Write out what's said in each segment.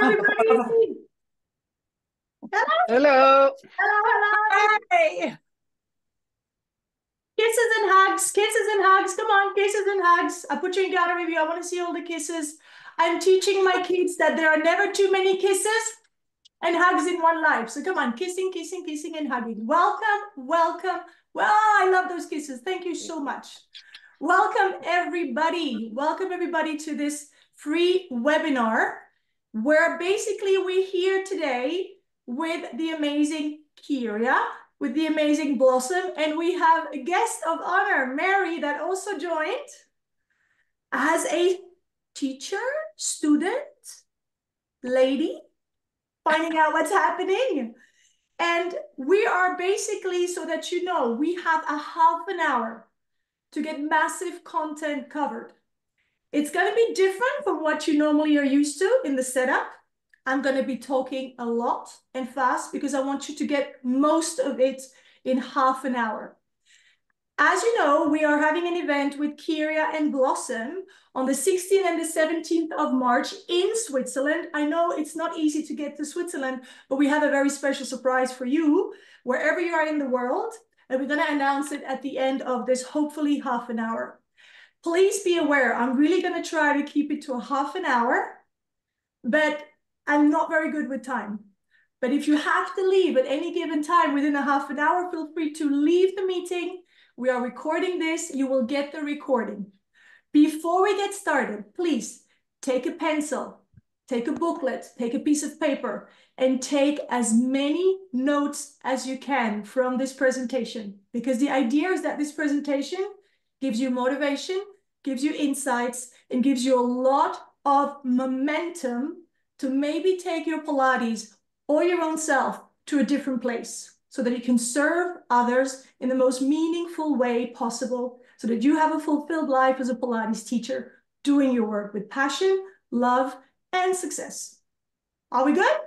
everybody. Hello. Hello. Hello, hello. Hey. Kisses and hugs, kisses and hugs. Come on, kisses and hugs. I put you in gallery view. I want to see all the kisses. I'm teaching my kids that there are never too many kisses and hugs in one life. So come on, kissing, kissing, kissing, and hugging. Welcome, welcome. Well, I love those kisses. Thank you so much. Welcome, everybody. Welcome, everybody, to this free webinar where basically we're here today with the amazing Kyria, with the amazing Blossom, and we have a guest of honor, Mary, that also joined as a teacher, student, lady, finding out what's happening. And we are basically, so that you know, we have a half an hour to get massive content covered. It's going to be different from what you normally are used to in the setup. I'm going to be talking a lot and fast because I want you to get most of it in half an hour. As you know, we are having an event with Kyria and Blossom on the 16th and the 17th of March in Switzerland. I know it's not easy to get to Switzerland, but we have a very special surprise for you wherever you are in the world. And we're going to announce it at the end of this, hopefully half an hour. Please be aware, I'm really going to try to keep it to a half an hour, but I'm not very good with time. But if you have to leave at any given time within a half an hour, feel free to leave the meeting. We are recording this. You will get the recording. Before we get started, please take a pencil, take a booklet, take a piece of paper, and take as many notes as you can from this presentation. Because the idea is that this presentation gives you motivation, gives you insights, and gives you a lot of momentum to maybe take your Pilates or your own self to a different place so that you can serve others in the most meaningful way possible so that you have a fulfilled life as a Pilates teacher, doing your work with passion, love, and success. Are we good?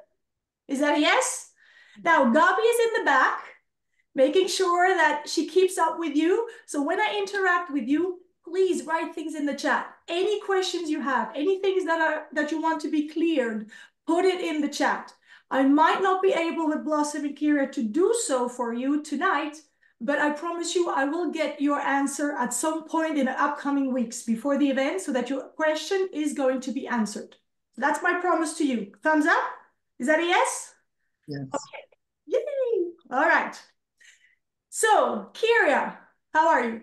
Is that a yes? Now, Gabi is in the back, making sure that she keeps up with you. So when I interact with you, please write things in the chat. Any questions you have, any things that you want to be cleared, put it in the chat. I might not be able with Blossom and Kyria to do so for you tonight, but I promise you I will get your answer at some point in the upcoming weeks before the event so that your question is going to be answered. That's my promise to you. Thumbs up? Is that a yes? Yes. Okay. Yay! All right. So, Kyria, how are you?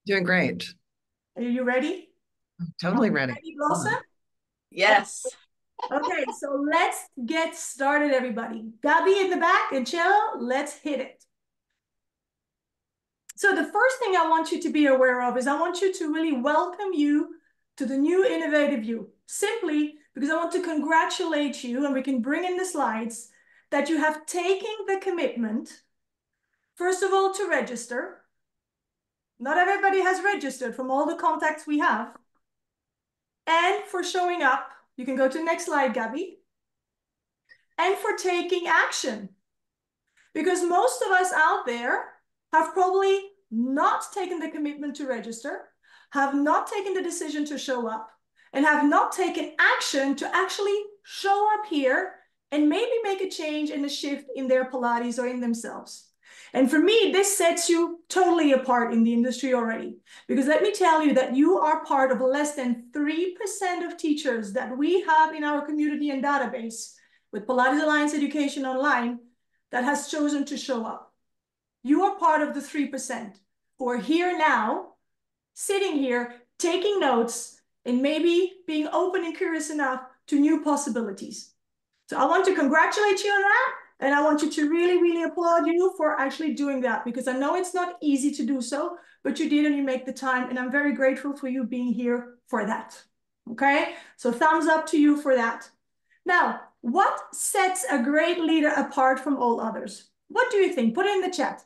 Doing great. Are you ready? Totally ready. Ready, Blossom? Yes. Okay, so let's get started, everybody. Gabi in the back and Cello, let's hit it. So the first thing I want you to be aware of is I want you to really welcome you to the new innovative you, simply because I want to congratulate you, and we can bring in the slides, that you have taken the commitment, first of all, to register. Not everybody has registered from all the contacts we have. And for showing up. You can go to the next slide, Gabi. And for taking action. Because most of us out there have probably not taken the commitment to register, have not taken the decision to show up, and have not taken action to actually show up here and maybe make a change and a shift in their Pilates or in themselves. And for me, this sets you totally apart in the industry already. Because let me tell you that you are part of less than 3% of teachers that we have in our community and database with Pilates Alliance Education Online that has chosen to show up. You are part of the 3% who are here now, sitting here, taking notes, and maybe being open and curious enough to new possibilities. So I want to congratulate you on that. And I want you to really, really applaud you for actually doing that, because I know it's not easy to do so, but you did and you make the time. And I'm very grateful for you being here for that. Okay, so thumbs up to you for that. Now, what sets a great leader apart from all others? What do you think? Put it in the chat.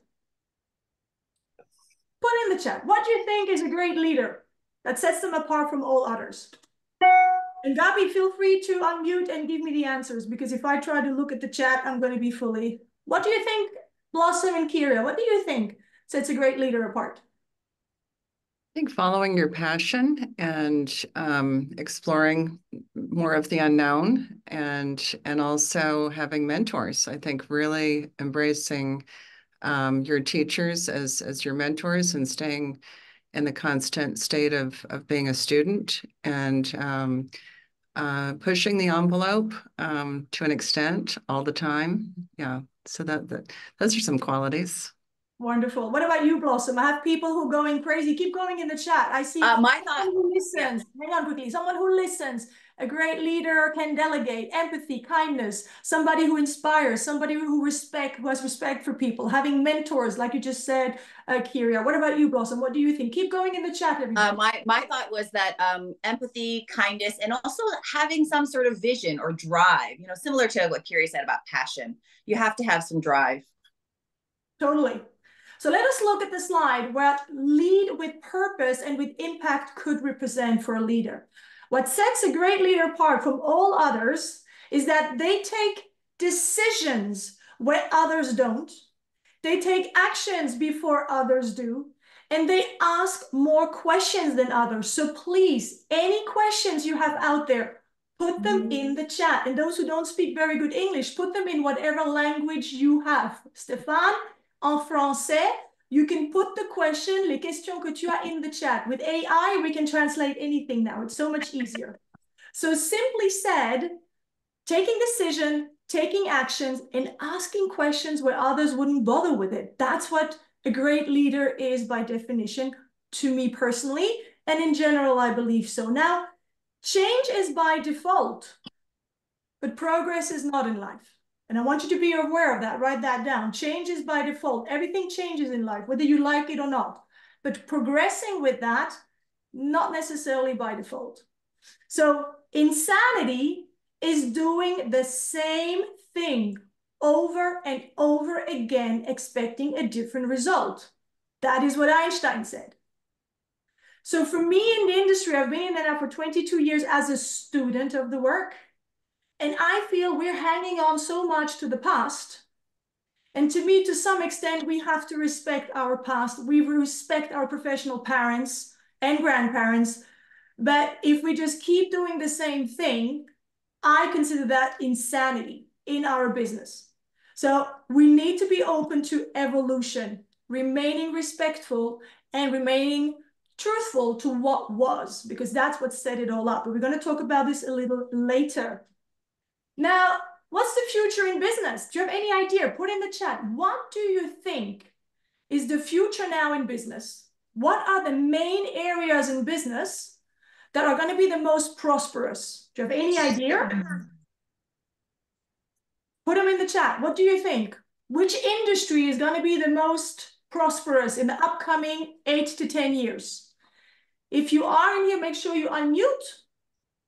Put in the chat. What do you think is a great leader that sets them apart from all others? And Gabi, feel free to unmute and give me the answers, because if I try to look at the chat, I'm going to be fully. What do you think, Blossom and Kyria? What do you think sets a great leader apart? I think following your passion and exploring more of the unknown and also having mentors. I think really embracing your teachers as your mentors and staying in the constant state of being a student and pushing the envelope to an extent all the time. Yeah, so that those are some qualities. Wonderful. What about you, Blossom? I have people who are going crazy. Keep going in the chat. I see My thought, someone who listens. Yeah. Hang on quickly. Someone who listens. A great leader can delegate, empathy, kindness, somebody who inspires, somebody who has respect for people, having mentors, like you just said, Kyria. What about you, Blossom? What do you think? Keep going in the chat, everybody. my thought was that empathy, kindness, and also having some sort of vision or drive, similar to what Kyria said about passion. You have to have some drive. Totally. So let us look at the slide where lead with purpose and with impact could represent for a leader. What sets a great leader apart from all others is that they take decisions where others don't. They take actions before others do. And they ask more questions than others. So please, any questions you have out there, put them in the chat. And those who don't speak very good English, put them in whatever language you have. Stéphane, en français, you can put the question, les questions que tu as in the chat. With AI, we can translate anything now. It's so much easier. So simply said, taking decision, taking actions, and asking questions where others wouldn't bother with it. That's what a great leader is by definition, to me personally. And in general, I believe so. Now, change is by default, but progress is not in life. And I want you to be aware of that. Write that down. Change is by default. Everything changes in life, whether you like it or not. But progressing with that, not necessarily by default. So insanity is doing the same thing over and over again, expecting a different result. That is what Einstein said. So for me in the industry, I've been in that now for 22 years as a student of the work. And I feel we're hanging on so much to the past. And to me, to some extent, we have to respect our past. We respect our professional parents and grandparents. But if we just keep doing the same thing, I consider that insanity in our business. So we need to be open to evolution, remaining respectful and remaining truthful to what was, because that's what set it all up. But we're going to talk about this a little later. Now, what's the future in business? Do you have any idea? Put in the chat. What do you think is the future now in business? What are the main areas in business that are going to be the most prosperous? Do you have any idea? Put them in the chat. What do you think? Which industry is going to be the most prosperous in the upcoming 8 to 10 years? If you are in here, make sure you unmute.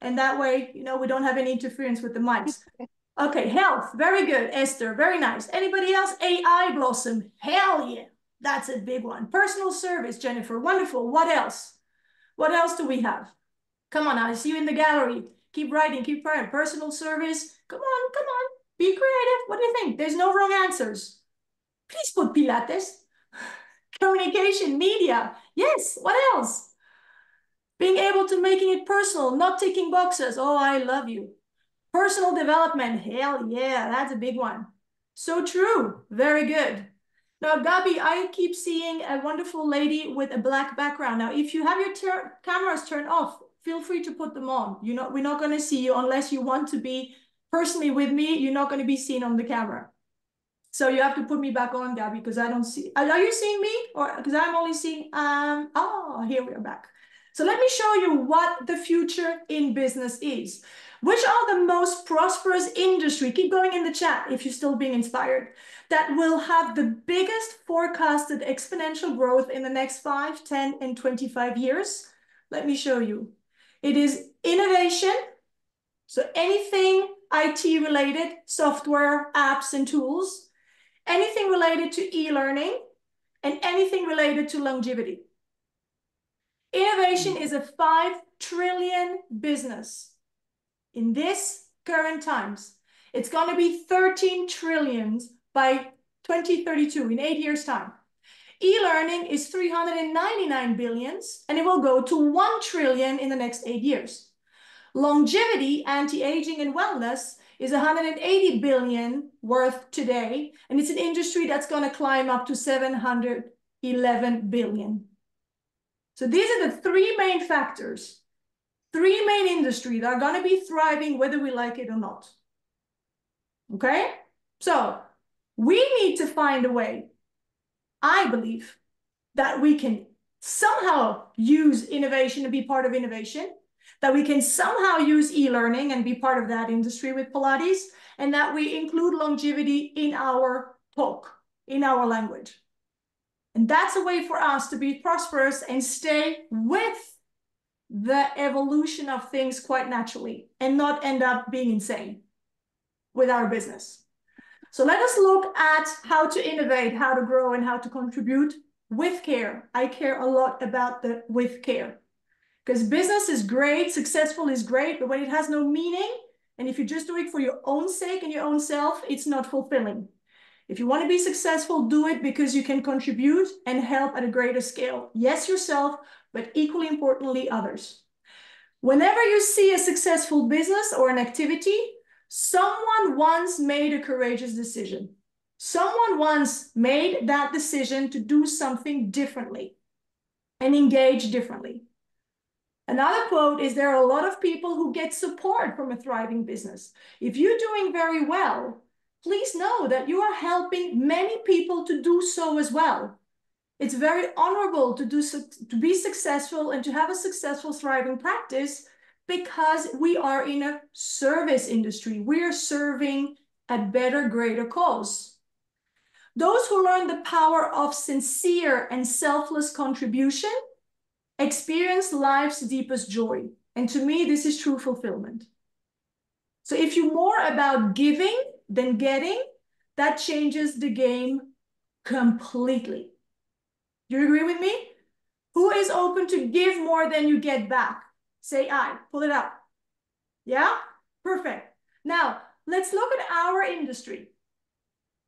And that way, we don't have any interference with the mics. Okay, health. Very good, Esther. Very nice. Anybody else? AI, Blossom. Hell yeah. That's a big one. Personal service, Jennifer. Wonderful. What else? What else do we have? Come on, I see you in the gallery. Keep writing, keep writing. Personal service. Come on, come on. Be creative. What do you think? There's no wrong answers. Please put Pilates. Communication, media. Yes, what else? Being able to making it personal, not ticking boxes. Oh, I love you. Personal development. Hell yeah, that's a big one. So true. Very good. Now, Gabi, I keep seeing a wonderful lady with a black background. Now, if you have your cameras turned off, feel free to put them on. We're not going to see you unless you want to be personally with me. You're not going to be seen on the camera. So you have to put me back on, Gabi, because I don't see. Are you seeing me? Or because I'm only seeing, oh, here we are back. So let me show you what the future in business is. Which are the most prosperous industry? Keep going in the chat if you're still being inspired. That will have the biggest forecasted exponential growth in the next 5, 10, and 25 years. Let me show you. It is innovation. So anything IT related, software, apps, and tools. Anything related to e-learning. And anything related to longevity. Innovation is a 5 trillion business. In this current times, it's going to be 13 trillions by 2032, in 8 years' time. E-learning is 399 billions, and it will go to 1 trillion in the next 8 years. Longevity, anti-aging and wellness is 180 billion worth today, and it's an industry that's going to climb up to 711 billion. So these are the three main factors, three main industries that are going to be thriving whether we like it or not. Okay? So we need to find a way, I believe, that we can somehow use innovation and be part of innovation, that we can somehow use e-learning and be part of that industry with Pilates, and that we include longevity in our talk, in our language. And that's a way for us to be prosperous and stay with the evolution of things quite naturally and not end up being insane with our business. So let us look at how to innovate, how to grow, and how to contribute with care. I care a lot about the with care, because business is great, successful is great, but when it has no meaning, and if you just do it for your own sake and your own self, it's not fulfilling. If you want to be successful, do it because you can contribute and help at a greater scale. Yes, yourself, but equally importantly, others. Whenever you see a successful business or an activity, someone once made a courageous decision. Someone once made that decision to do something differently and engage differently. Another quote is, there are a lot of people who get support from a thriving business. If you're doing very well, please know that you are helping many people to do so as well. It's very honorable to be successful and to have a successful, thriving practice, because we are in a service industry. We are serving a better, greater cause. Those who learn the power of sincere and selfless contribution experience life's deepest joy. And to me, this is true fulfillment. So if you're more about giving than getting, that changes the game completely. Do you agree with me? Who is open to give more than you get back? Say aye. Pull it up. Yeah? Perfect. Now, let's look at our industry.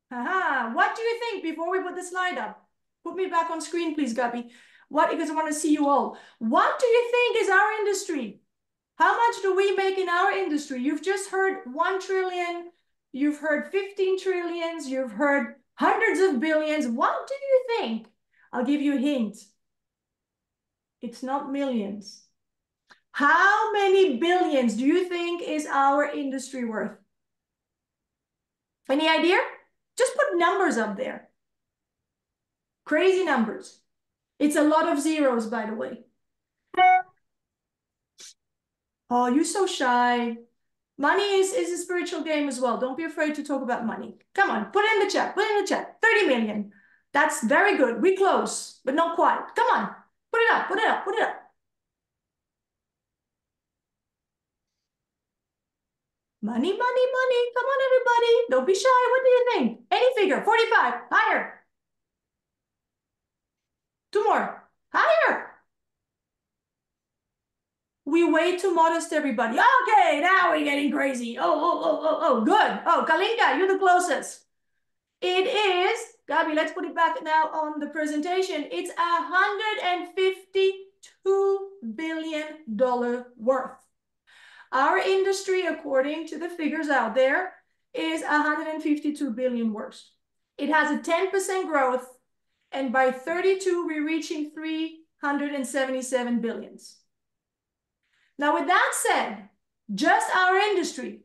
What do you think before we put the slide up? Put me back on screen, please, Gabby. Because I want to see you all. What do you think is our industry? How much do we make in our industry? You've just heard 1 trillion. You've heard 15 trillions. You've heard hundreds of billions. What do you think? I'll give you a hint. It's not millions. How many billions do you think is our industry worth? Any idea? Just put numbers up there. Crazy numbers. It's a lot of zeros, by the way. Oh, you're so shy. Money is a spiritual game as well. Don't be afraid to talk about money. Come on, put it in the chat. Put it in the chat. 30 million. That's very good. We close, but not quite. Come on. Put it up. Put it up. Put it up. Money, money, money. Come on, everybody. Don't be shy. What do you think? Any figure. 45. Higher. 2 more. Higher. We way too modest, everybody. Okay, now we're getting crazy. Oh, good. Oh, Kalinka, you're the closest. It is, Gabi, let's put it back now on the presentation. It's $152 billion worth. Our industry, according to the figures out there, is 152 billion worth. It has a 10% growth, and by 32, we're reaching 377 billions. Now, with that said, just our industry,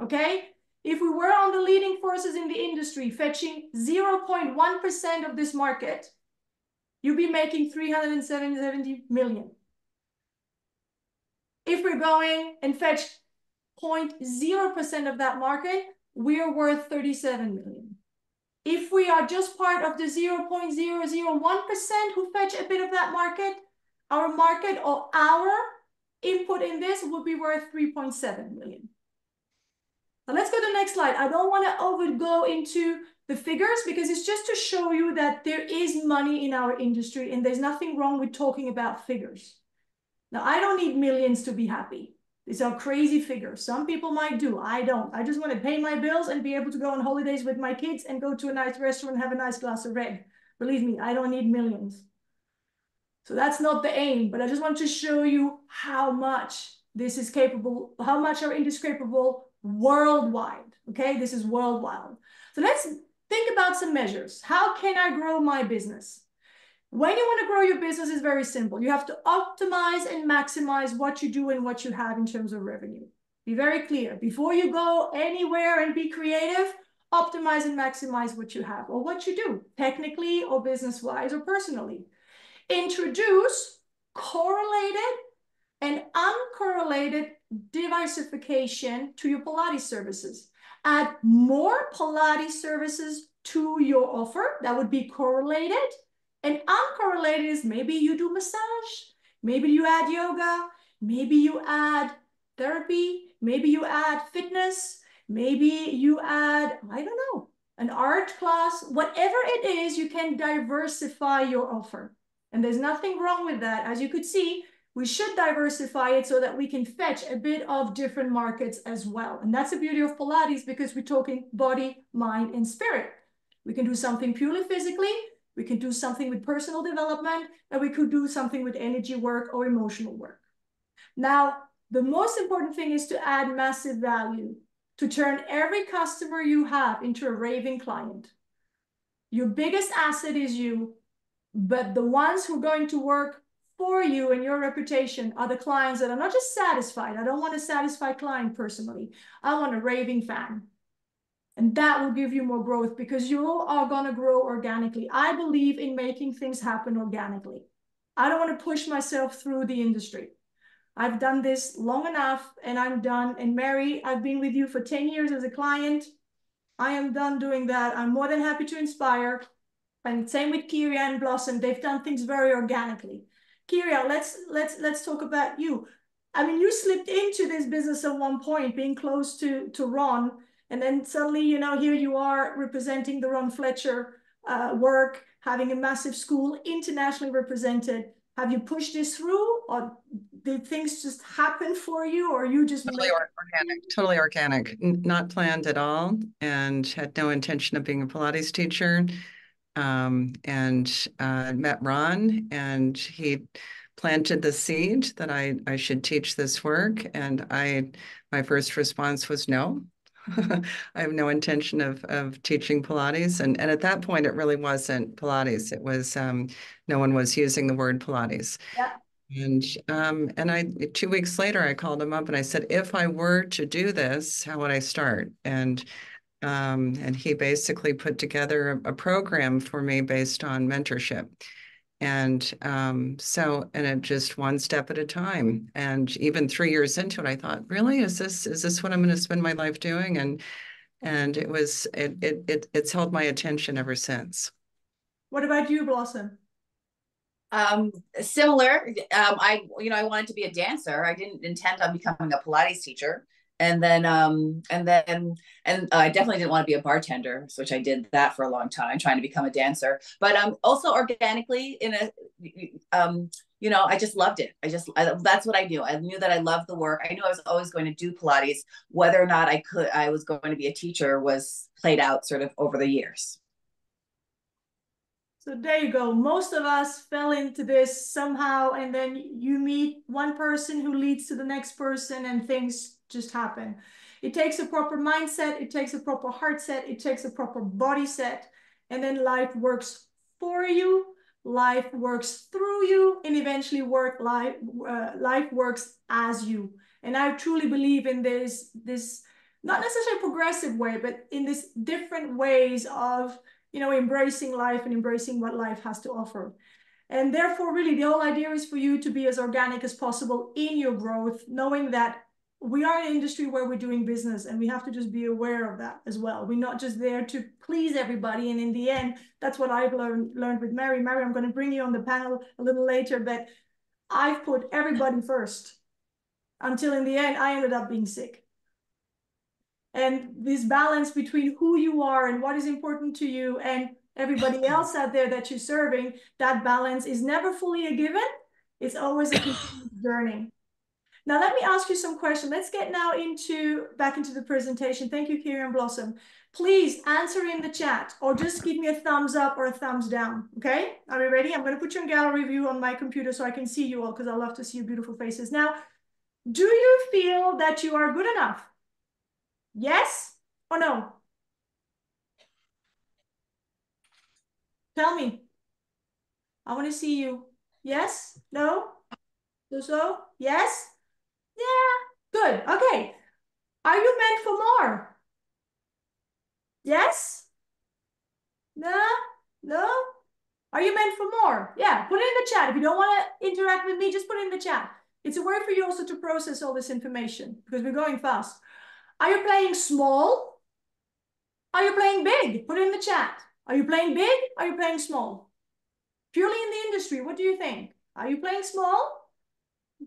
okay? If we were on the leading forces in the industry, fetching 0.1% of this market, you'd be making 370 million. If we're going and fetch 0.0% of that market, we are worth 37 million. If we are just part of the 0.001% who fetch a bit of that market, our market or our input in this would be worth 3.7 million. Now let's go to the next slide. I don't want to go into the figures because it's just to show you that there is money in our industry and there's nothing wrong with talking about figures. Now, I don't need millions to be happy. These are crazy figures. Some people might do. I don't. I just want to pay my bills and be able to go on holidays with my kids and go to a nice restaurant and have a nice glass of red. Believe me, I don't need millions. So that's not the aim, but I just want to show you how much This is capable, how much are industries capable worldwide? Okay, this is worldwide. So let's think about some measures. How can I grow my business? When you want to grow your business, it's very simple. You have to optimize and maximize what you do and what you have in terms of revenue. Be very clear. Before you go anywhere and be creative, optimize and maximize what you have or what you do, technically or business-wise or personally. Introduce correlated and uncorrelated diversification to your Pilates services. Add more Pilates services to your offer that would be correlated. And uncorrelated is maybe you do massage, maybe you add yoga, maybe you add therapy, maybe you add fitness, maybe you add, I don't know, an art class, whatever it is, you can diversify your offer. And there's nothing wrong with that. As you could see, we should diversify it so that we can fetch a bit of different markets as well. And that's the beauty of Pilates because we're talking body, mind, and spirit. We can do something purely physically, we can do something with personal development, and we could do something with energy work or emotional work. Now, the most important thing is to add massive value, to turn every customer you have into a raving client. Your biggest asset is you, but the ones who are going to work for you and your reputation are the clients that are not just satisfied. I don't want a satisfied client personally. I want a raving fan. And that will give you more growth because you are going to grow organically. I believe in making things happen organically. I don't want to push myself through the industry. I've done this long enough and I'm done. And Mary, I've been with you for 10 years as a client. I am done doing that. I'm more than happy to inspire. And same with Kyria and Blossom. They've done things very organically. Kyria, let's talk about you. I mean, you slipped into this business at one point, being close to Ron, and then suddenly, you know, here you are representing the Ron Fletcher work, having a massive school, internationally represented. Have you pushed this through, or did things just happen for you, or you just totally organic, not planned at all, and had no intention of being a Pilates teacher. And met Ron, and he planted the seed that I should teach this work. And my first response was no. I have no intention of teaching Pilates. And at that point, it really wasn't Pilates. It was no one was using the word Pilates. Yeah. And 2 weeks later, I called him up and I said, if I were to do this, how would I start? And he basically put together a program for me based on mentorship. And and it just one step at a time. And even 3 years into it, I thought, really, is this what I'm going to spend my life doing? And it's held my attention ever since. What about you, Blossom? Similar. I wanted to be a dancer. I didn't intend on becoming a Pilates teacher. And then I definitely didn't want to be a bartender, which I did that for a long time, trying to become a dancer. But also organically, I just loved it. That's what I knew. I knew that I loved the work. I knew I was always going to do Pilates. Whether or not I was going to be a teacher was played out sort of over the years. So there you go. Most of us fell into this somehow, and then you meet one person who leads to the next person, and things just happen. It takes a proper mindset, it takes a proper heart set, it takes a proper body set, and then life works for you, life works through you, and eventually life works as you. And I truly believe in this not necessarily progressive way, but in this different ways of embracing life and embracing what life has to offer. And therefore, really, the whole idea is for you to be as organic as possible in your growth, knowing that we are in an industry where we're doing business, and we have to just be aware of that as well. We're not just there to please everybody. And in the end, that's what I've learned with Mary. Mary, I'm going to bring you on the panel a little later, but I've put everybody first until in the end, I ended up being sick. And this balance between who you are and what is important to you and everybody else out there that you're serving, that balance is never fully a given. It's always a continuous journey. Now, let me ask you some questions. Let's get now back into the presentation. Thank you, Kyria and Blossom. Please answer in the chat or just give me a thumbs up or a thumbs down. Okay, are we ready? I'm going to put you in gallery view on my computer so I can see you all, because I love to see your beautiful faces. Now, Do you feel that you are good enough? Yes or no? Tell me. I want to see you. Yes? No? So? Yes? Yeah. Good. Okay. Are you meant for more? Yes? No? No? Are you meant for more? Yeah, put it in the chat. If you don't want to interact with me, just put it in the chat. It's a way for you also to process all this information because we're going fast. Are you playing small? Are you playing big? Put it in the chat. Are you playing big? Are you playing small? Purely in the industry, what do you think? Are you playing small?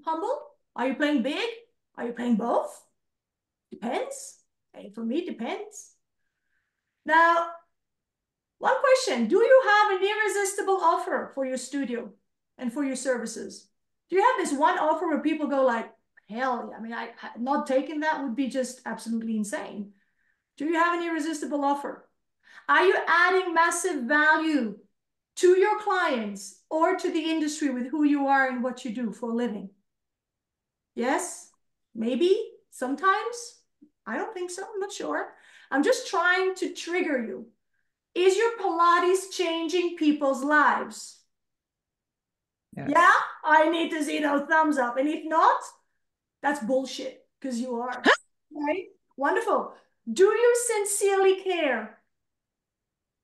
Humble? Are you playing big? Are you playing both? Depends. Hey, for me, depends. Now, one question. Do you have an irresistible offer for your studio and for your services? Do you have this one offer where people go like, hell yeah, I mean, not taking that would be just absolutely insane. Do you have an irresistible offer? Are you adding massive value to your clients or to the industry with who you are and what you do for a living? Yes, maybe, sometimes. I don't think so, I'm not sure. I'm just trying to trigger you. Is your Pilates changing people's lives? Yes. Yeah, I need to see those thumbs up. And if not, that's bullshit, because you are. Right? Wonderful. Do you sincerely care?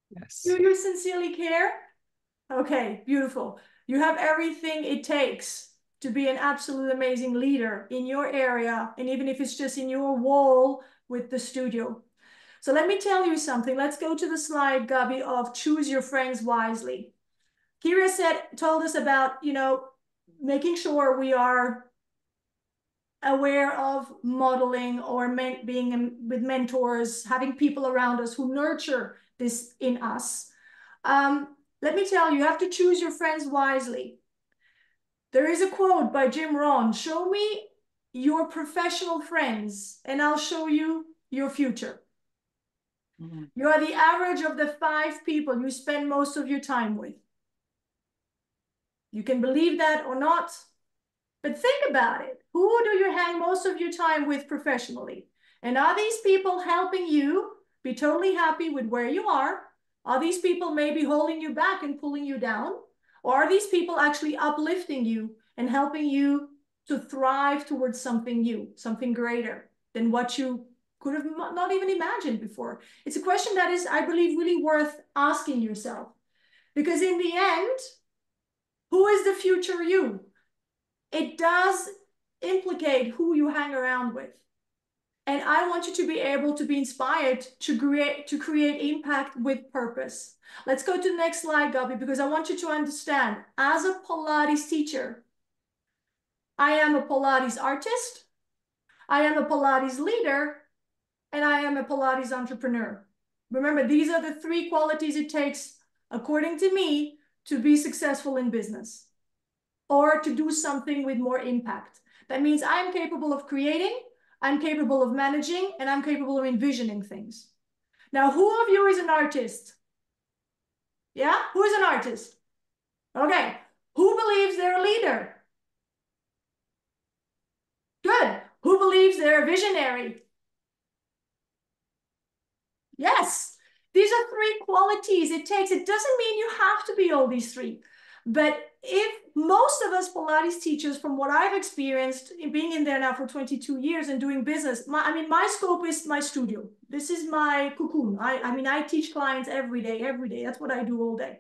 Yes. Do you sincerely care? Okay, beautiful. You have everything it takes to be an absolute amazing leader in your area, and even if it's just in your wall with the studio. So let me tell you something. Let's go to the slide, Gabi, of choose your friends wisely. Kira told us about, making sure we are aware of modeling or being with mentors, having people around us who nurture this in us. Let me tell you, you have to choose your friends wisely. There is a quote by Jim Rohn: show me your professional friends and I'll show you your future. Mm-hmm. You are the average of the 5 people you spend most of your time with. You can believe that or not, but think about it. Who do you hang most of your time with professionally? And are these people helping you be totally happy with where you are? Are these people maybe holding you back and pulling you down? Or are these people actually uplifting you and helping you to thrive towards something new, something greater than what you could have not even imagined before? It's a question that is, I believe, really worth asking yourself. Because in the end, who is the future you? It does implicate who you hang around with. And I want you to be able to be inspired to create impact with purpose. Let's go to the next slide, Gabi, because I want you to understand, as a Pilates teacher, I am a Pilates artist, I am a Pilates leader, and I am a Pilates entrepreneur. Remember, these are the 3 qualities it takes, according to me, to be successful in business or to do something with more impact. That means I am capable of creating, I'm capable of managing, and I'm capable of envisioning things. Now, who of you is an artist? Yeah, who is an artist? Okay, who believes they're a leader? Good. Who believes they're a visionary? Yes, these are 3 qualities it takes. It doesn't mean you have to be all these 3. But if most of us Pilates teachers, from what I've experienced, being in there now for 22 years and doing business, my scope is my studio. This is my cocoon. I teach clients every day. That's what I do all day.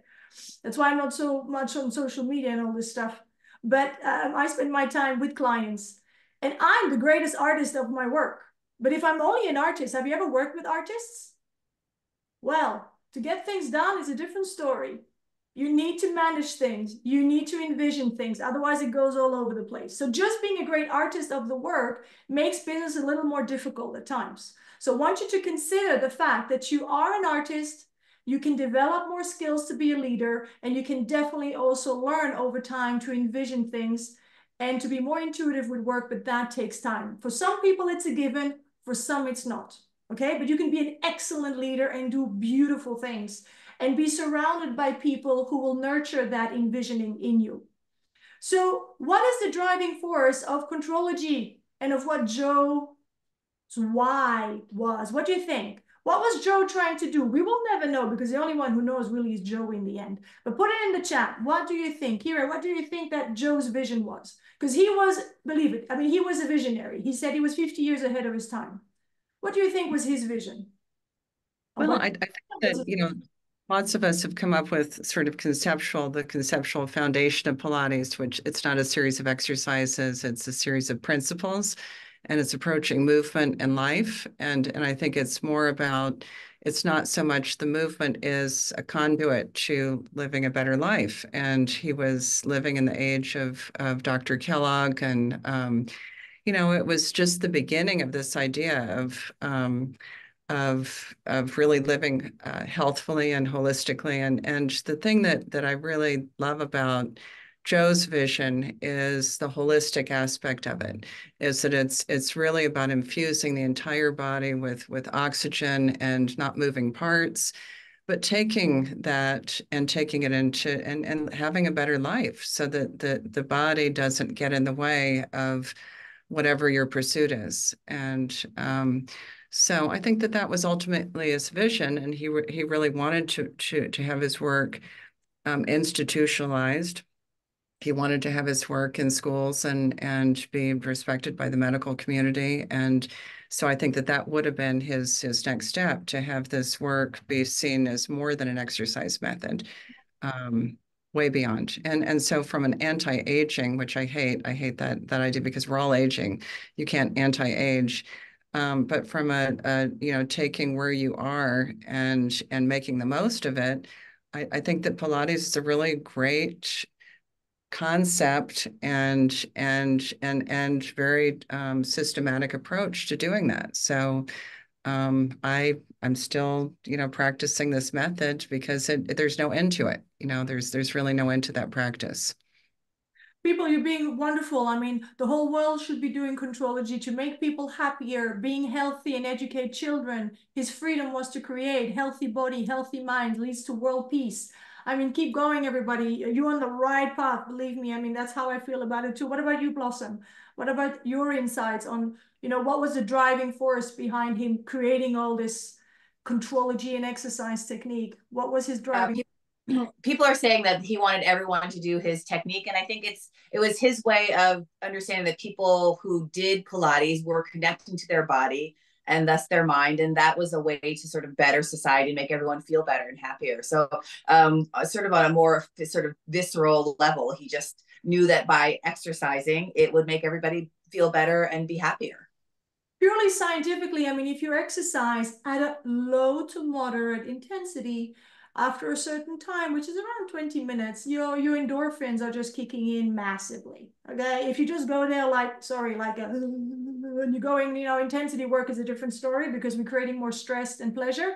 That's why I'm not so much on social media and all this stuff. But I spend my time with clients. And I'm the greatest artist of my work. But if I'm only an artist, have you ever worked with artists? Well, to get things done is a different story. You need to manage things. You need to envision things. Otherwise, it goes all over the place. So just being a great artist of the work makes business a little more difficult at times. So I want you to consider the fact that you are an artist, you can develop more skills to be a leader, and you can definitely also learn over time to envision things and to be more intuitive with work, but that takes time. For some people, it's a given. For some, it's not. Okay, but you can be an excellent leader and do beautiful things and be surrounded by people who will nurture that envisioning in you. So what is the driving force of Contrology? and of what Joe's why was. What do you think? What was Joe trying to do? We will never know because the only one who knows really is Joe in the end. But put it in the chat. What do you think? Kira, what do you think that Joe's vision was? Because he was, believe it, I mean, he was a visionary. He said he was 50 years ahead of his time. What do you think was his vision? Well, I think that, lots of us have come up with sort of the conceptual foundation of Pilates, which it's not a series of exercises, it's a series of principles, and it's approaching movement and life. And I think it's more about, it's not so much the movement is a conduit to living a better life. And he was living in the age of Dr. Kellogg, and it was just the beginning of this idea of really living healthfully and holistically. And the thing that I really love about Joe's vision is the holistic aspect of it, is that it's really about infusing the entire body with oxygen and not moving parts, but taking that and taking it into and having a better life so that the body doesn't get in the way of whatever your pursuit is. And so I think that was ultimately his vision, and he really wanted to have his work institutionalized. He wanted to have his work in schools and be respected by the medical community. And so I think that would have been his next step, to have this work be seen as more than an exercise method. Way beyond. And so from an anti-aging, which I hate that idea because we're all aging. You can't anti-age. But from a taking where you are and making the most of it, I think that Pilates is a really great concept and very systematic approach to doing that. So I'm still, practicing this method because there's no end to it. There's really no end to that practice. People, you're being wonderful. I mean, the whole world should be doing Contrology to make people happier, being healthy and educate children. His freedom was to create healthy body, healthy mind, leads to world peace. I mean, keep going, everybody. You're on the right path, believe me. I mean, that's how I feel about it too. What about you, Blossom? What about your insights on, what was the driving force behind him creating all this Contrology and exercise technique? What was his driving? People are saying that he wanted everyone to do his technique, and I think it was his way of understanding that people who did Pilates were connecting to their body and thus their mind, and that was a way to sort of better society, make everyone feel better and happier. So sort of on a more sort of visceral level, he just knew that by exercising it would make everybody feel better and be happier. Purely scientifically, I mean, if you exercise at a low to moderate intensity, after a certain time, which is around 20 minutes, your endorphins are just kicking in massively. Okay, if you just go there when you're going, intensity work is a different story because we're creating more stress and pleasure.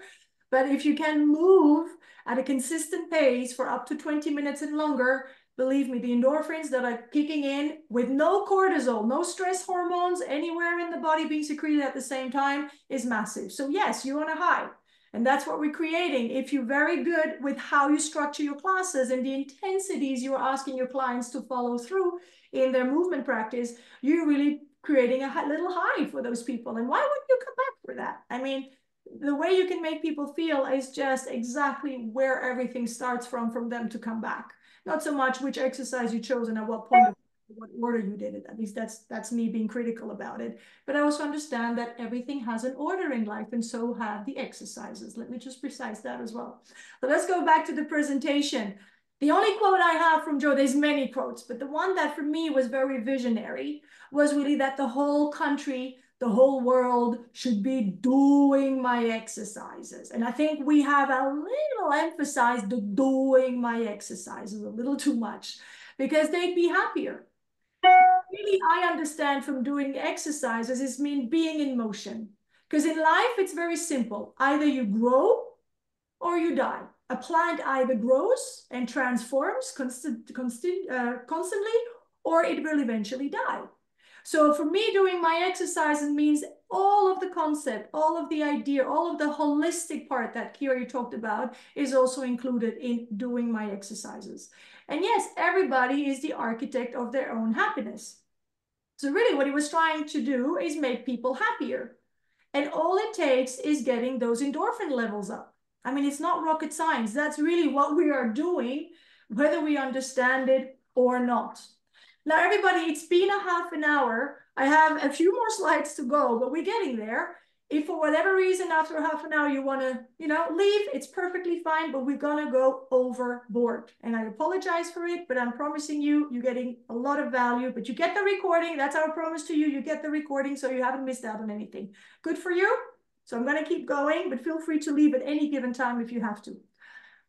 But if you can move at a consistent pace for up to 20 minutes and longer, believe me, the endorphins that are kicking in with no cortisol, no stress hormones anywhere in the body being secreted at the same time is massive. So yes, you're on a high. And that's what we're creating. If you're very good with how you structure your classes and the intensities you're asking your clients to follow through in their movement practice, you're really creating a little high for those people. And why wouldn't you come back for that? I mean, the way you can make people feel is just exactly where everything starts from them to come back. Not so much which exercise you chose and at what point of what order you did it. At least that's me being critical about it. But I also understand that everything has an order in life, and so have the exercises. Let me just precise that as well. But let's go back to the presentation. The only quote I have from Joe, there's many quotes, but the one that for me was very visionary was really that the whole country, the whole world should be doing my exercises. And I think we have a little emphasized the doing my exercises a little too much because they'd be happier. Really, I understand from doing exercises is mean being in motion. Because in life, it's very simple. Either you grow or you die. A plant either grows and transforms constantly, or it will eventually die. So for me, doing my exercises means all of the concept, all of the idea, all of the holistic part that Kiri talked about is also included in doing my exercises. And yes, everybody is the architect of their own happiness. So really what he was trying to do is make people happier. And all it takes is getting those endorphin levels up. I mean, it's not rocket science. That's really what we are doing, whether we understand it or not. Now, everybody, it's been a half an hour. I have a few more slides to go, but we're getting there. If for whatever reason, after half an hour, you want to, leave, it's perfectly fine, but we're going to go overboard. And I apologize for it, but I'm promising you, you're getting a lot of value, but you get the recording. That's our promise to you. You get the recording, so you haven't missed out on anything. Good for you. So I'm going to keep going, but feel free to leave at any given time if you have to.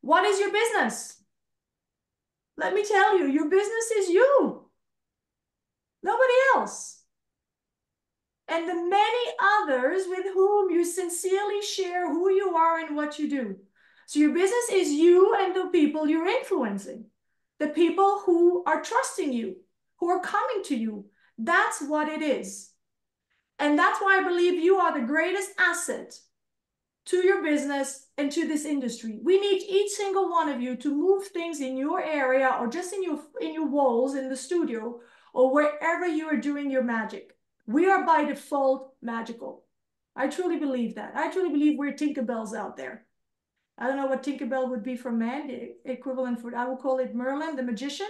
What is your business? Let me tell you, your business is you. Nobody else. And the many others with whom you sincerely share who you are and what you do. So your business is you and the people you're influencing, the people who are trusting you, who are coming to you. That's what it is. And that's why I believe you are the greatest asset to your business and to this industry. We need each single one of you to move things in your area or just in your walls in the studio or wherever you are doing your magic. We are by default magical. I truly believe that. I truly believe we're Tinkerbells out there. I don't know what Tinkerbell would be for man, the equivalent for, I will call it Merlin, the magician.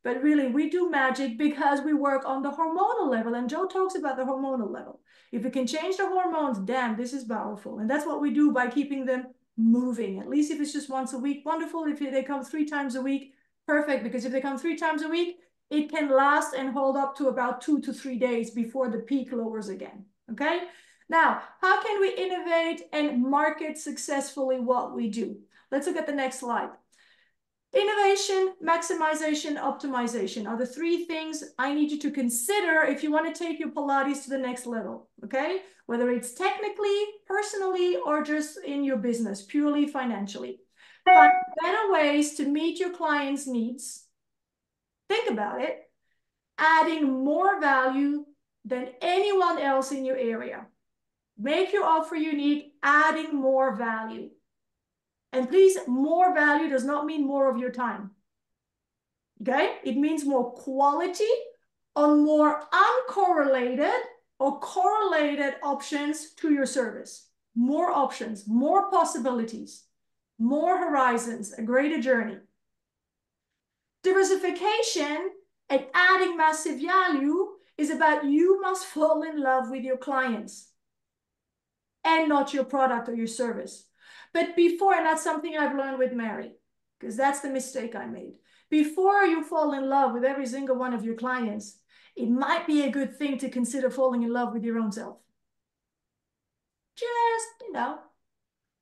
But really, we do magic because we work on the hormonal level. And Joe talks about the hormonal level. If we can change the hormones, damn, this is powerful. And that's what we do by keeping them moving. At least if it's just once a week, wonderful. If they come 3 times a week, perfect. Because if they come 3 times a week, it can last and hold up to about 2 to 3 days before the peak lowers again, okay? Now, how can we innovate and market successfully what we do? Let's look at the next slide. Innovation, maximization, optimization are the 3 things I need you to consider if you want to take your Pilates to the next level, okay? Whether it's technically, personally, or just in your business, purely financially. Find better ways to meet your clients' needs. Think about it, adding more value than anyone else in your area. Make your offer unique, adding more value. And please, more value does not mean more of your time. Okay? It means more quality on more uncorrelated or correlated options to your service. More options, more possibilities, more horizons, a greater journey. Diversification and adding massive value is about you must fall in love with your clients and not your product or your service. But before, and that's something I've learned with Mary, because that's the mistake I made. Before you fall in love with every single one of your clients, it might be a good thing to consider falling in love with your own self. Just,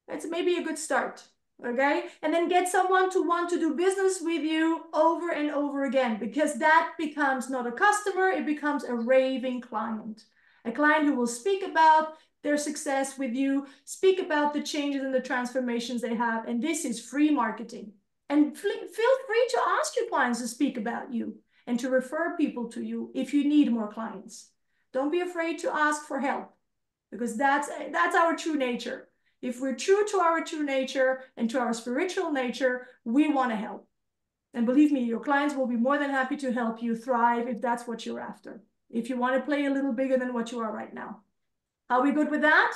it's maybe a good start. Okay, and then get someone to want to do business with you over and over again, because that becomes not a customer, it becomes a raving client. A client who will speak about their success with you, speak about the changes and the transformations they have, and this is free marketing. And feel free to ask your clients to speak about you and to refer people to you if you need more clients. Don't be afraid to ask for help, because that's our true nature. If we're true to our true nature and to our spiritual nature, we want to help. And believe me, your clients will be more than happy to help you thrive if that's what you're after. If you want to play a little bigger than what you are right now. Are we good with that?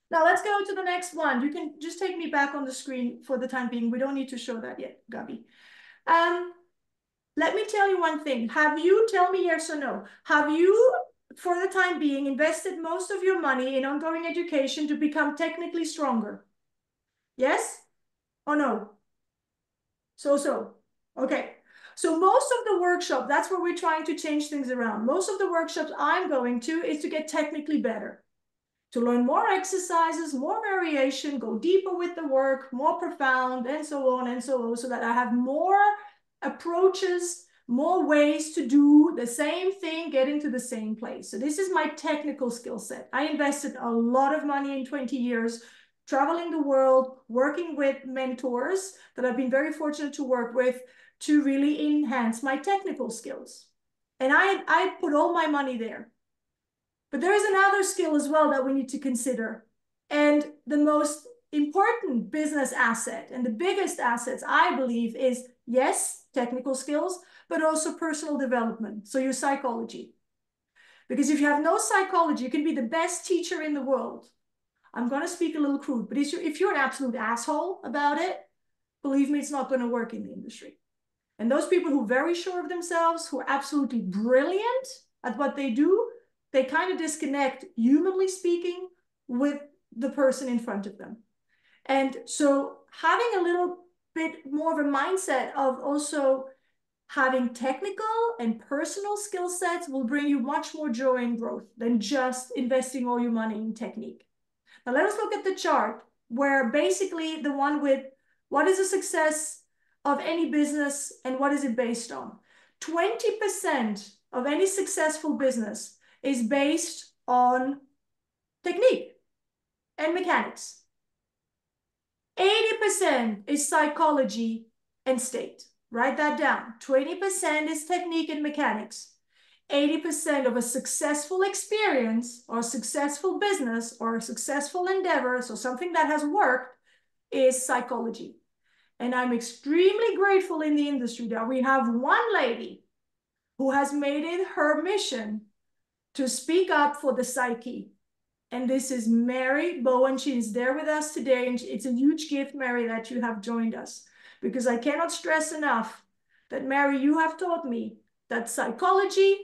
Now let's go to the next one. You can just take me back on the screen for the time being. We don't need to show that yet, Gabi. Let me tell you one thing. Tell me yes or no. Have you, for the time being, invested most of your money in ongoing education to become technically stronger? Yes or no? So. Okay. So most of the workshop, that's where we're trying to change things around. Most of the workshops I'm going to is to get technically better, to learn more exercises, more variation, go deeper with the work, more profound, and so on, so that I have more approaches, more ways to do the same thing, getting to the same place. So this is my technical skill set. I invested a lot of money in 20 years, traveling the world, working with mentors that I've been very fortunate to work with to really enhance my technical skills. And I put all my money there. But there is another skill as well that we need to consider. And the most important business asset and the biggest assets, I believe, is, yes, technical skills, but also personal development. So your psychology. Because if you have no psychology, you can be the best teacher in the world. I'm going to speak a little crude, but if you're an absolute asshole about it, believe me, it's not going to work in the industry. And those people who are very sure of themselves, who are absolutely brilliant at what they do, they kind of disconnect, humanly speaking, with the person in front of them. And so having a little bit more of a mindset of also having technical and personal skill sets will bring you much more joy and growth than just investing all your money in technique. Now let us look at the chart where basically the one with what is the success of any business and what is it based on? 20% of any successful business is based on technique and mechanics. 80% is psychology and state. Write that down. 20% is technique and mechanics. 80% of a successful experience or a successful business or a successful endeavor, so something that has worked, is psychology. And I'm extremely grateful in the industry that we have one lady who has made it her mission to speak up for the psyche. And this is Mary Bowen. She is there with us today. And it's a huge gift, Mary, that you have joined us. Because I cannot stress enough that, Mary, you have taught me that psychology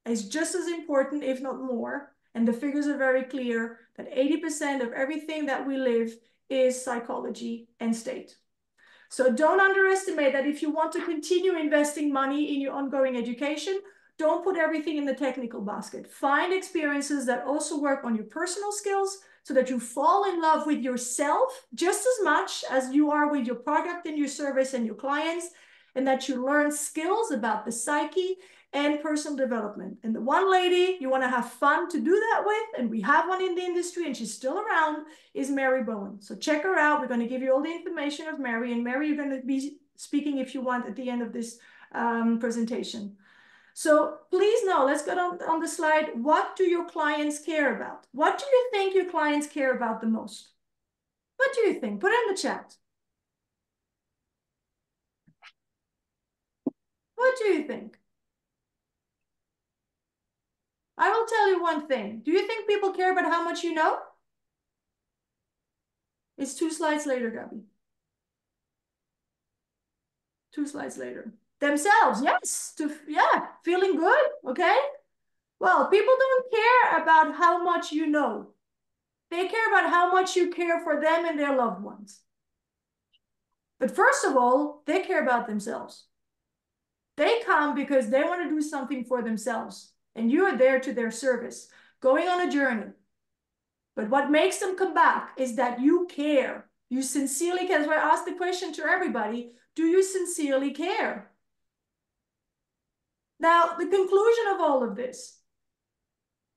is just as important, if not more. And the figures are very clear that 80% of everything that we live is psychology and state. So don't underestimate that if you want to continue investing money in your ongoing education, don't put everything in the technical basket. Find experiences that also work on your personal skills so that you fall in love with yourself just as much as you are with your product and your service and your clients, and that you learn skills about the psyche and personal development. And the one lady you want to have fun to do that with, and we have one in the industry and she's still around, is Mary Bowen. So check her out. We're going to give you all the information of Mary, and Mary, you're going to be speaking if you want at the end of this presentation. So please know, let's go on the slide. What do your clients care about? What do you think your clients care about the most? What do you think? Put it in the chat. What do you think? I will tell you one thing. Do you think people care about how much you know? It's 2 slides later, Gabby. 2 slides later. Themselves, yes. Yeah, feeling good, okay? Well, people don't care about how much you know. They care about how much you care for them and their loved ones. But first of all, they care about themselves. They come because they want to do something for themselves. And you are there to their service, going on a journey. But what makes them come back is that you care. You sincerely care. That's why I asked the question to everybody, do you sincerely care? Now, the conclusion of all of this.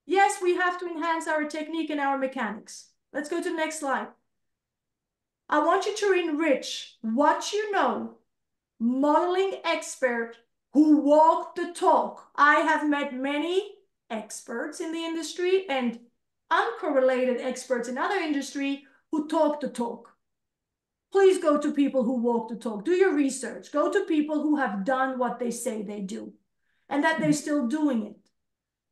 Yes, we have to enhance our technique and our mechanics. Let's go to the next slide. I want you to enrich what you know, modeling expert who walk the talk. I have met many experts in the industry and uncorrelated experts in other industry who talk the talk. Please go to people who walk the talk. Do your research. Go to people who have done what they say they do and that they're still doing it.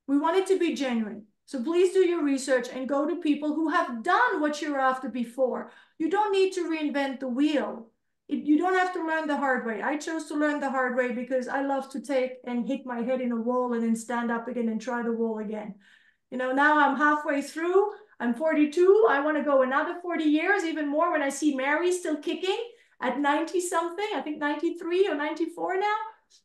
We want it to be genuine. So please do your research and go to people who have done what you're after before. You don't need to reinvent the wheel. You don't have to learn the hard way. I chose to learn the hard way because I love to take and hit my head in a wall and then stand up again and try the wall again. You know, now I'm halfway through. I'm 42. I want to go another 40 years, even more when I see Mary still kicking at 90 something. I think 93 or 94 now.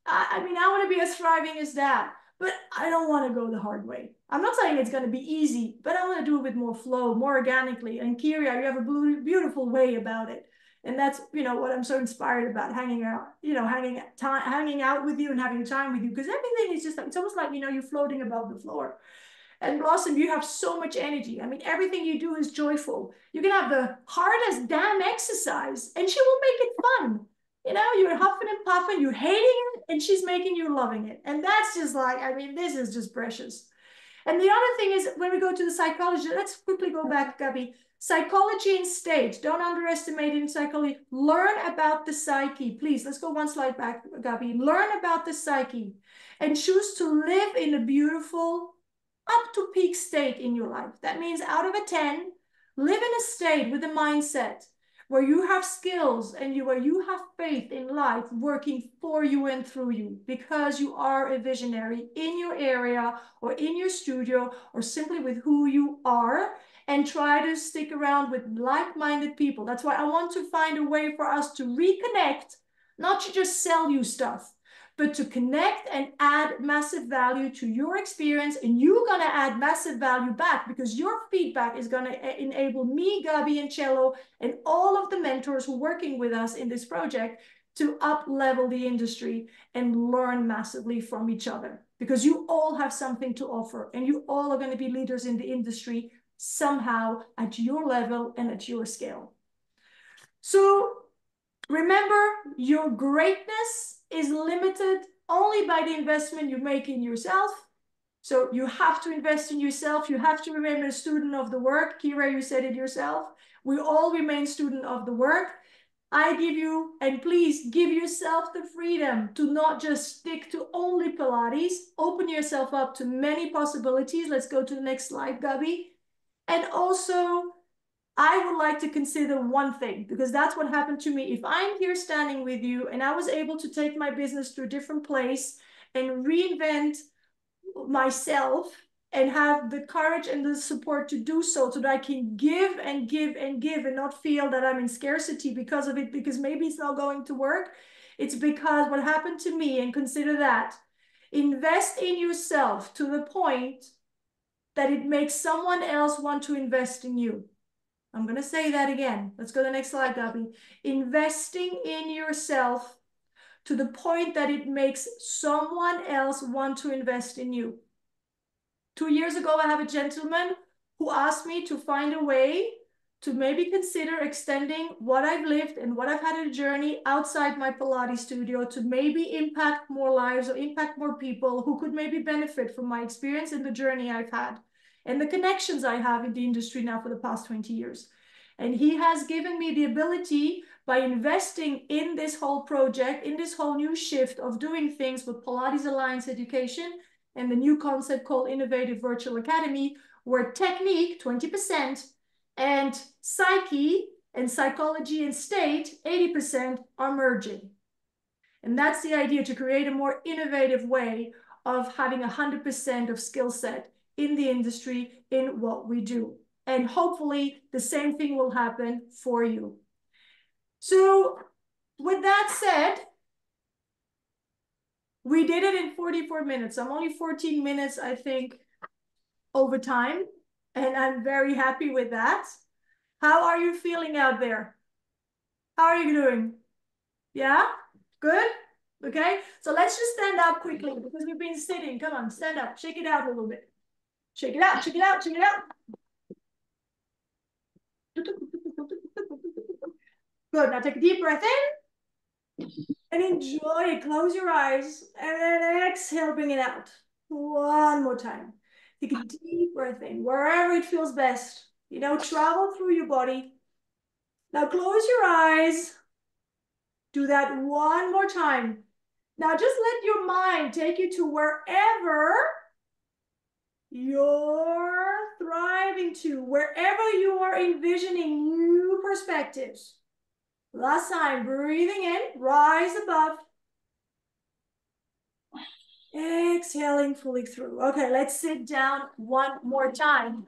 I mean, I want to be as thriving as that. But I don't want to go the hard way. I'm not saying it's going to be easy, but I want to do it with more flow, more organically. And Kyria, you have a beautiful way about it. And that's, you know, what I'm so inspired about, hanging out, you know, hanging out with you and having time with you. Because everything is just, it's almost like, you know, you're floating above the floor. And Blossom, you have so much energy. I mean, everything you do is joyful. You can have the hardest damn exercise and she will make it fun. You know, you're huffing and puffing, you're hating it, and she's making you loving it. And that's just like, I mean, this is just precious. And the other thing is, when we go to the psychology, let's quickly go back, Gabby. Psychology and state, don't underestimate in psychology. Learn about the psyche. Please, let's go 1 slide back, Gabby. Learn about the psyche and choose to live in a beautiful up to peak state in your life. That means out of a 10, live in a state with a mindset where you have skills and where you have faith in life working for you and through you, because you are a visionary in your area or in your studio or simply with who you are, and try to stick around with like-minded people. That's why I want to find a way for us to reconnect, not to just sell you stuff, but to connect and add massive value to your experience. And you're going to add massive value back, because your feedback is going to enable me, Gabi, and Cello, and all of the mentors who are working with us in this project to up-level the industry and learn massively from each other, because you all have something to offer and you all are going to be leaders in the industry somehow at your level and at your scale. So remember, your greatness is limited only by the investment you make in yourself. So you have to invest in yourself. You have to remain a student of the work. Kira, you said it yourself. We all remain student of the work. I give you, and please give yourself the freedom to not just stick to only Pilates. Open yourself up to many possibilities. Let's go to the next slide, Gabi. And also, I would like to consider one thing, because that's what happened to me. If I'm here standing with you and I was able to take my business to a different place and reinvent myself and have the courage and the support to do so, so that I can give and give and give and not feel that I'm in scarcity because of it, because maybe it's not going to work. It's because what happened to me, and consider that. Invest in yourself to the point that it makes someone else want to invest in you. I'm going to say that again. Let's go to the next slide, Gabi. Investing in yourself to the point that it makes someone else want to invest in you. 2 years ago, I have a gentleman who asked me to find a way to maybe consider extending what I've lived and what I've had in a journey outside my Pilates studio to maybe impact more lives or impact more people who could maybe benefit from my experience and the journey I've had and the connections I have in the industry now for the past 20 years. And he has given me the ability, by investing in this whole project, in this whole new shift of doing things with Pilates Alliance Education and the new concept called Innovative Virtual Academy, where technique, 20%, and psyche and psychology and state, 80%, are merging. And that's the idea, to create a more innovative way of having 100% of skill set in the industry in what we do. And hopefully the same thing will happen for you. So with that said, we did it in 44 minutes. I'm only 14 minutes, I think, over time. And I'm very happy with that. How are you feeling out there? How are you doing? Yeah? Good? Okay, so let's just stand up quickly because we've been sitting. Come on, stand up. Shake it out a little bit. Shake it out, shake it out, shake it out. Good, now take a deep breath in and enjoy it. Close your eyes and then exhale, bring it out. One more time. Take a deep breath in, wherever it feels best. You know, travel through your body. Now close your eyes. Do that one more time. Now just let your mind take you to wherever you're thriving to, wherever you are envisioning new perspectives. Last time, breathing in, rise above. Exhaling fully through. Okay, let's sit down one more time.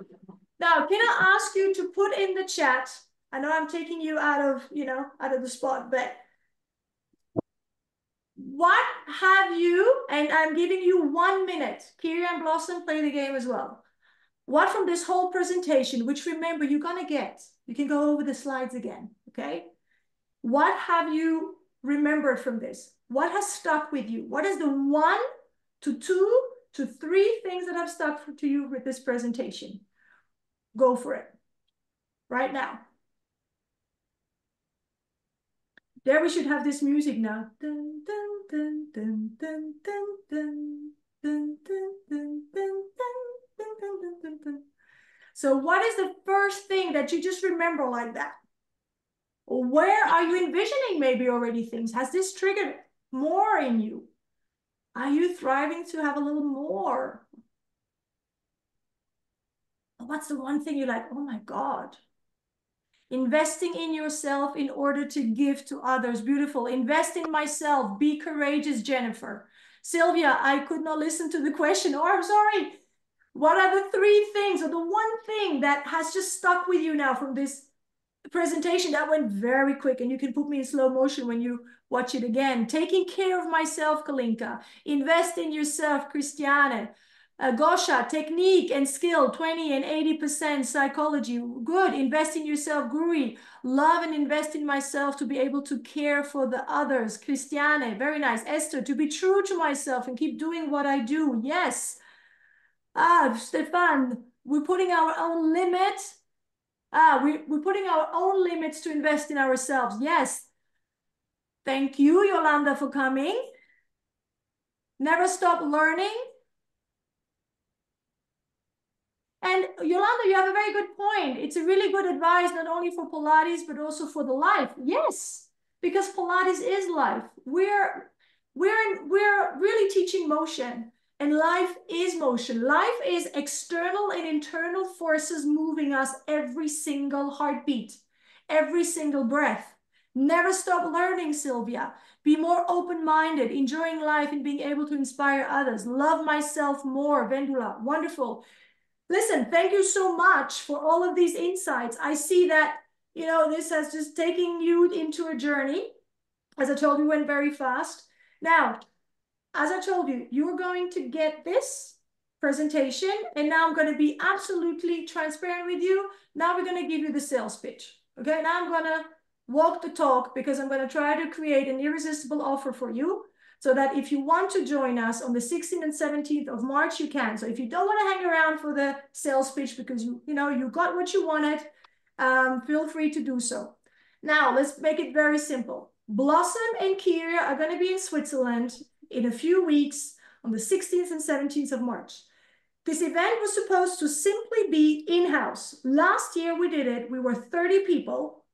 Now, can I ask you to put in the chat? I know I'm taking you out of, out of the spot, but what have you, and I'm giving you 1 minute. Kira and Blossom, play the game as well. What from this whole presentation, which remember you're gonna get, you can go over the slides again, okay? What have you remembered from this? What has stuck with you? What is the 1 to 2 to 3 things that have stuck to you with this presentation? Go for it, right now. There we should have this music now. Dun, dun, dun, dun, dun, dun, dun, dun, dun, dun, dun, dun, dun, dun. So what is the first thing that you just remember like that? Where are you envisioning maybe already things? Has this triggered more in you? Are you thriving to have a little more? What's the one thing you're like, oh my God? Investing in yourself in order to give to others. Beautiful. Invest in myself. Be courageous, Jennifer. Sylvia, I could not listen to the question. Oh, I'm sorry. What are the 3 things or the one thing that has just stuck with you now from this presentation? That went very quick, and you can put me in slow motion when you watch it again. Taking care of myself, Kalinka. Invest in yourself, Christiane. Gosha, technique and skill, 20 and 80%. Psychology, good. Invest in yourself, Guri. Love and invest in myself to be able to care for the others. Christiane, very nice. Esther, to be true to myself and keep doing what I do. Yes. Stefan, we're putting our own limits. We're putting our own limits to invest in ourselves. Yes. Thank you, Yolanda, for coming. Never stop learning. And Yolanda, you have a very good point. It's a really good advice, not only for Pilates, but also for the life. Yes, because Pilates is life. We're really teaching motion, and life is motion. Life is external and internal forces moving us every single heartbeat, every single breath. Never stop learning, Sylvia. Be more open-minded, enjoying life and being able to inspire others. Love myself more, Vendula. Wonderful. Listen, thank you so much for all of these insights. I see that, this has just taken you into a journey. As I told you, went very fast. Now, as I told you, you're going to get this presentation, and now I'm going to be absolutely transparent with you. Now we're going to give you the sales pitch. Okay, now I'm going to walk the talk, because I'm going to try to create an irresistible offer for you, so that if you want to join us on the 16th and 17th of March, you can. So if you don't want to hang around for the sales pitch because you got what you wanted, feel free to do so. Now, let's make it very simple. Blossom and Kyria are going to be in Switzerland in a few weeks on the 16th and 17th of March. This event was supposed to simply be in-house. Last year we did it. We were 30 people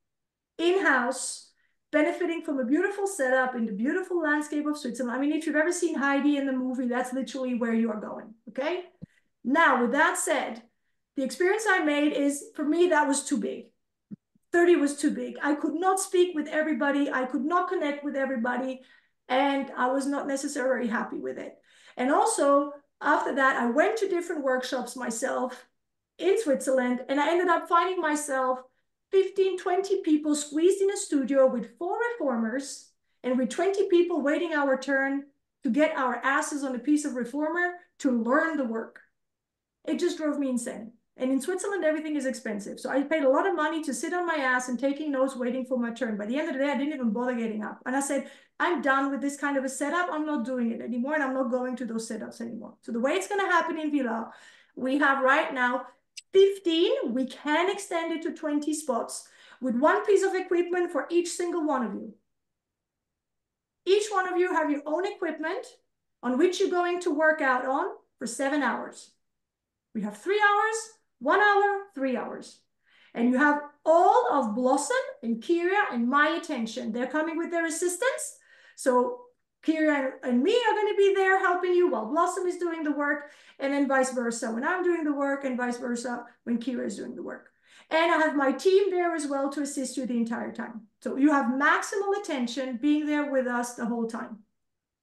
in-house, benefiting from a beautiful setup in the beautiful landscape of Switzerland. I mean, if you've ever seen Heidi in the movie, that's literally where you are going, okay? Now, with that said, the experience I made is, for me, that was too big. 30 was too big. I could not speak with everybody. I could not connect with everybody. And I was not necessarily happy with it. And also, after that, I went to different workshops myself in Switzerland, and I ended up finding myself 15, 20 people squeezed in a studio with 4 reformers, and with 20 people waiting our turn to get our asses on a piece of reformer to learn the work. It just drove me insane. And in Switzerland, everything is expensive. So I paid a lot of money to sit on my ass and taking notes, waiting for my turn. By the end of the day, I didn't even bother getting up. And I said, I'm done with this kind of a setup. I'm not doing it anymore. And I'm not going to those setups anymore. So the way it's going to happen in Villars, we have right now 15. We can extend it to 20 spots with 1 piece of equipment for each single one of you. Each one of you have your own equipment on which you're going to work out on for 7 hours. We have 3 hours, 1 hour, 3 hours. And you have all of Blossom and Kyria and my attention. They're coming with their assistants. So Kyria and me are going to be there helping you while Blossom is doing the work, and then vice versa when I'm doing the work, and vice versa when Kyria is doing the work. And I have my team there as well to assist you the entire time. So you have maximal attention being there with us the whole time.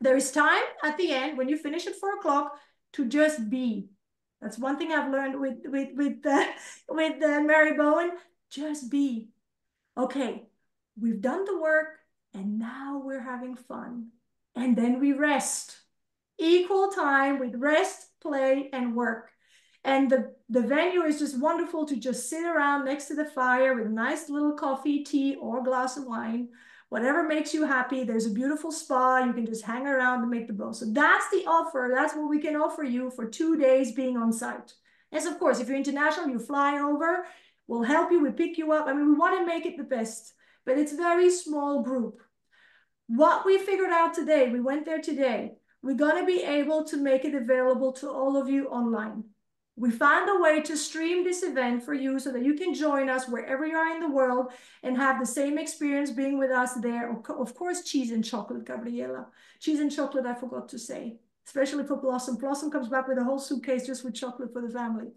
There is time at the end when you finish at 4 o'clock to just be. That's one thing I've learned with Mary Bowen. Just be. Okay, we've done the work, and now we're having fun. And then we rest. Equal time with rest, play, and work. And the venue is just wonderful to just sit around next to the fire with a nice little coffee, tea, or glass of wine. Whatever makes you happy. There's a beautiful spa. You can just hang around and make the most. So that's the offer. That's what we can offer you for 2 days being on site. Yes, of course, if you're international, you fly over. We'll help you. We pick you up. I mean, we want to make it the best, but it's a very small group. What we figured out today, we went there today, we're going to be able to make it available to all of you online. We found a way to stream this event for you so that you can join us wherever you are in the world and have the same experience being with us there. Of course, cheese and chocolate, Gabriela. Cheese and chocolate, I forgot to say, especially for Blossom. Blossom comes back with a whole suitcase just with chocolate for the family.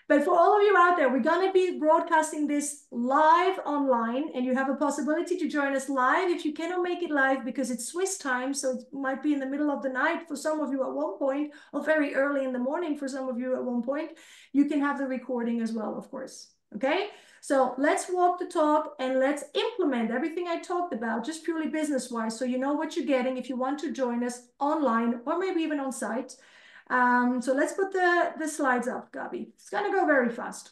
But for all of you out there, we're going to be broadcasting this live online, and you have a possibility to join us live if you cannot make it live because it's Swiss time. So it might be in the middle of the night for some of you at one point, or very early in the morning for some of you at one point. You can have the recording as well, of course. Okay, so let's walk the talk and let's implement everything I talked about, just purely business-wise, so you know what you're getting if you want to join us online or maybe even on site. So let's put the slides up, Gabi. It's gonna go very fast.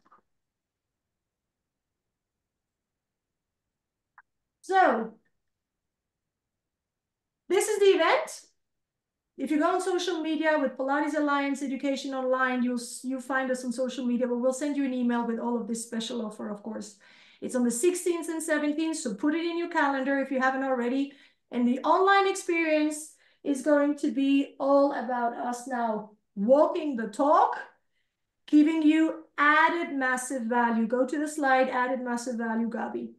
So this is the event. If you go on social media with Pilates Alliance Education Online, you'll find us on social media, but we'll send you an email with all of this special offer, of course. It's on the 16th and 17th, so put it in your calendar if you haven't already. And the online experience is going to be all about us now walking the talk, giving you added massive value. Go to the slide, added massive value, Gabi.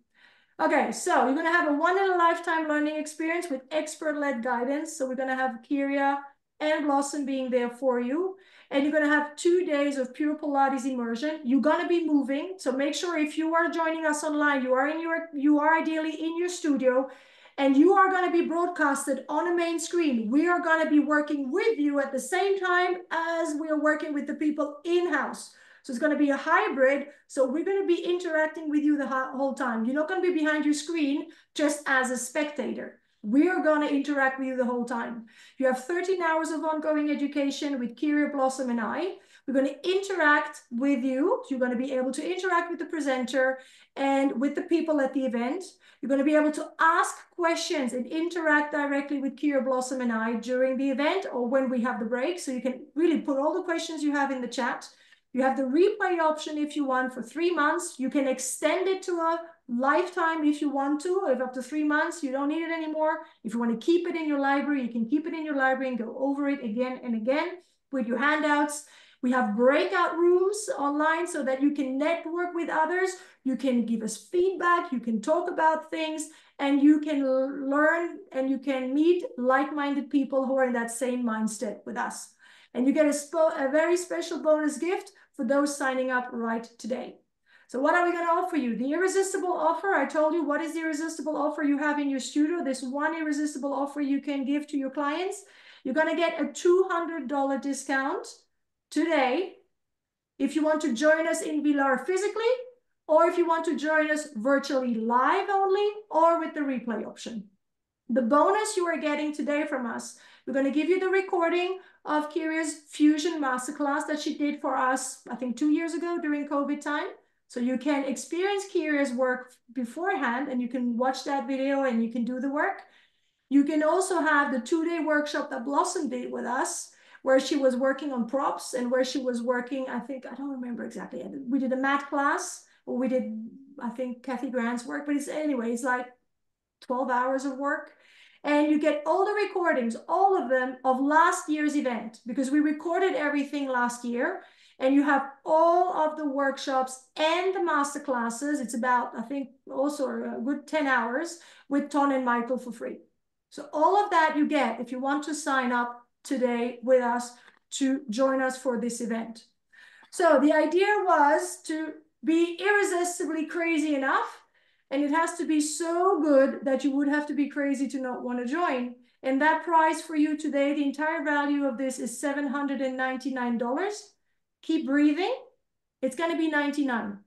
Okay, so you're going to have a one-in-a-lifetime learning experience with expert-led guidance. So we're going to have Kyria and Blossom being there for you. And you're going to have 2 days of pure Pilates immersion. You're going to be moving. So make sure if you are joining us online, you are ideally in your studio, and you are going to be broadcasted on a main screen. We are going to be working with you at the same time as we are working with the people in-house. So it's going to be a hybrid. So we're going to be interacting with you the whole time. You're not going to be behind your screen just as a spectator. We are going to interact with you the whole time. You have 13 hours of ongoing education with Kyria, Blossom, and I. We're going to interact with you. You're going to be able to interact with the presenter and with the people at the event. You're going to be able to ask questions and interact directly with Kyria, Blossom, and I during the event or when we have the break. So you can really put all the questions you have in the chat. You have the replay option if you want for 3 months. You can extend it to a lifetime if you want to. If up to 3 months, you don't need it anymore. If you want to keep it in your library, you can keep it in your library and go over it again and again with your handouts. We have breakout rooms online so that you can network with others. You can give us feedback. You can talk about things, and you can learn and you can meet like-minded people who are in that same mindset with us. And you get a very special bonus gift for those signing up right today. So what are we going to offer you? The irresistible offer. I told you what is the irresistible offer you have in your studio. This one irresistible offer you can give to your clients. You're going to get a $200 discount today if you want to join us in Villars physically, or if you want to join us virtually live only, or with the replay option. The bonus you are getting today from us, we're going to give you the recording of Kyria's Fusion Masterclass that she did for us, I think 2 years ago during COVID time. So you can experience Kyria's work beforehand, and you can watch that video and you can do the work. You can also have the 2-day workshop that Blossom did with us, where she was working on props and where she was working, I don't remember exactly. We did a mat class, or we did, I think, Kathy Grant's work, but it's like 12 hours of work. And you get all the recordings, all of them, of last year's event, because we recorded everything last year. And you have all of the workshops and the master classes. It's about, I think, also a good 10 hours with Ton and Michael for free. So all of that you get if you want to sign up today with us to join us for this event. So the idea was to be irresistibly crazy enough, and it has to be so good that you would have to be crazy to not want to join. And that price for you today, the entire value of this is $799. Keep breathing. It's going to be $99.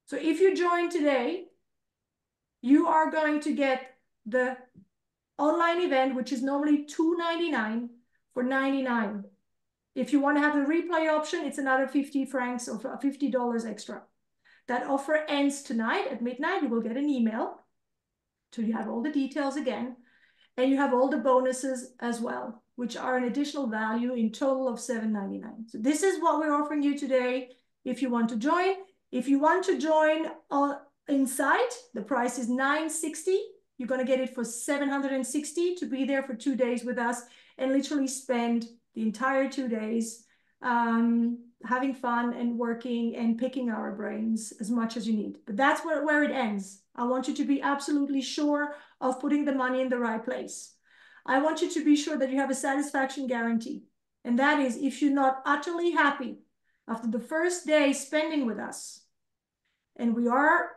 So if you join today, you are going to get the online event, which is normally $299 for $99. If you want to have the replay option, it's another 50 francs or $50 extra. That offer ends tonight at midnight. You will get an email. So you have all the details again. And you have all the bonuses as well, which are an additional value in total of $799. So this is what we're offering you today if you want to join. If you want to join inside, the price is $960. You're going to get it for $760 to be there for 2 days with us and literally spend the entire 2 days having fun and working and picking our brains as much as you need. But that's where it ends. I want you to be absolutely sure of putting the money in the right place. I want you to be sure that you have a satisfaction guarantee. And that is, if you're not utterly happy after the first day spending with us, and we are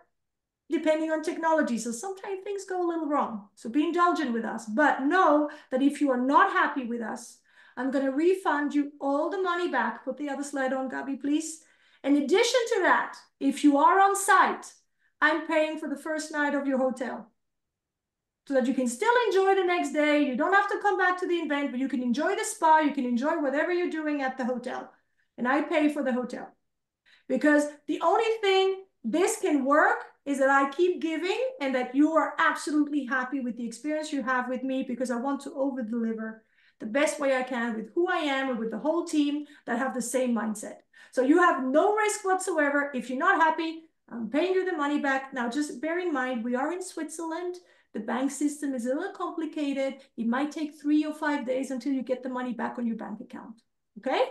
depending on technology, so sometimes things go a little wrong. So be indulgent with us, but know that if you are not happy with us, I'm going to refund you all the money back. Put the other slide on, Gabi, please. In addition to that, if you are on site, I'm paying for the first night of your hotel so that you can still enjoy the next day. You don't have to come back to the event, but you can enjoy the spa. You can enjoy whatever you're doing at the hotel. And I pay for the hotel. Because the only thing this can work is that I keep giving and that you are absolutely happy with the experience you have with me, because I want to over deliver the best way I can with who I am and with the whole team that have the same mindset. So you have no risk whatsoever. If you're not happy, I'm paying you the money back. Now, just bear in mind, we are in Switzerland. The bank system is a little complicated. It might take 3 or 5 days until you get the money back on your bank account. Okay?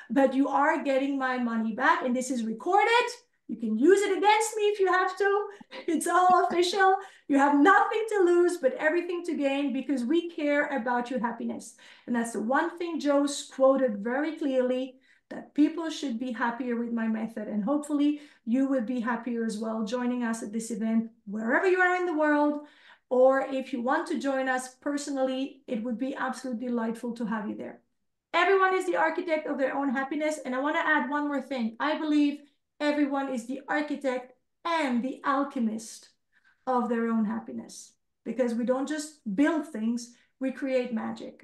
But you are getting my money back, and this is recorded. You can use it against me if you have to. It's all official. You have nothing to lose, but everything to gain, because we care about your happiness. And that's the one thing Joe's quoted very clearly, that people should be happier with my method. And hopefully you will be happier as well joining us at this event, wherever you are in the world. Or if you want to join us personally, it would be absolutely delightful to have you there. Everyone is the architect of their own happiness. And I want to add one more thing. I believe everyone is the architect and the alchemist of their own happiness, because we don't just build things, we create magic.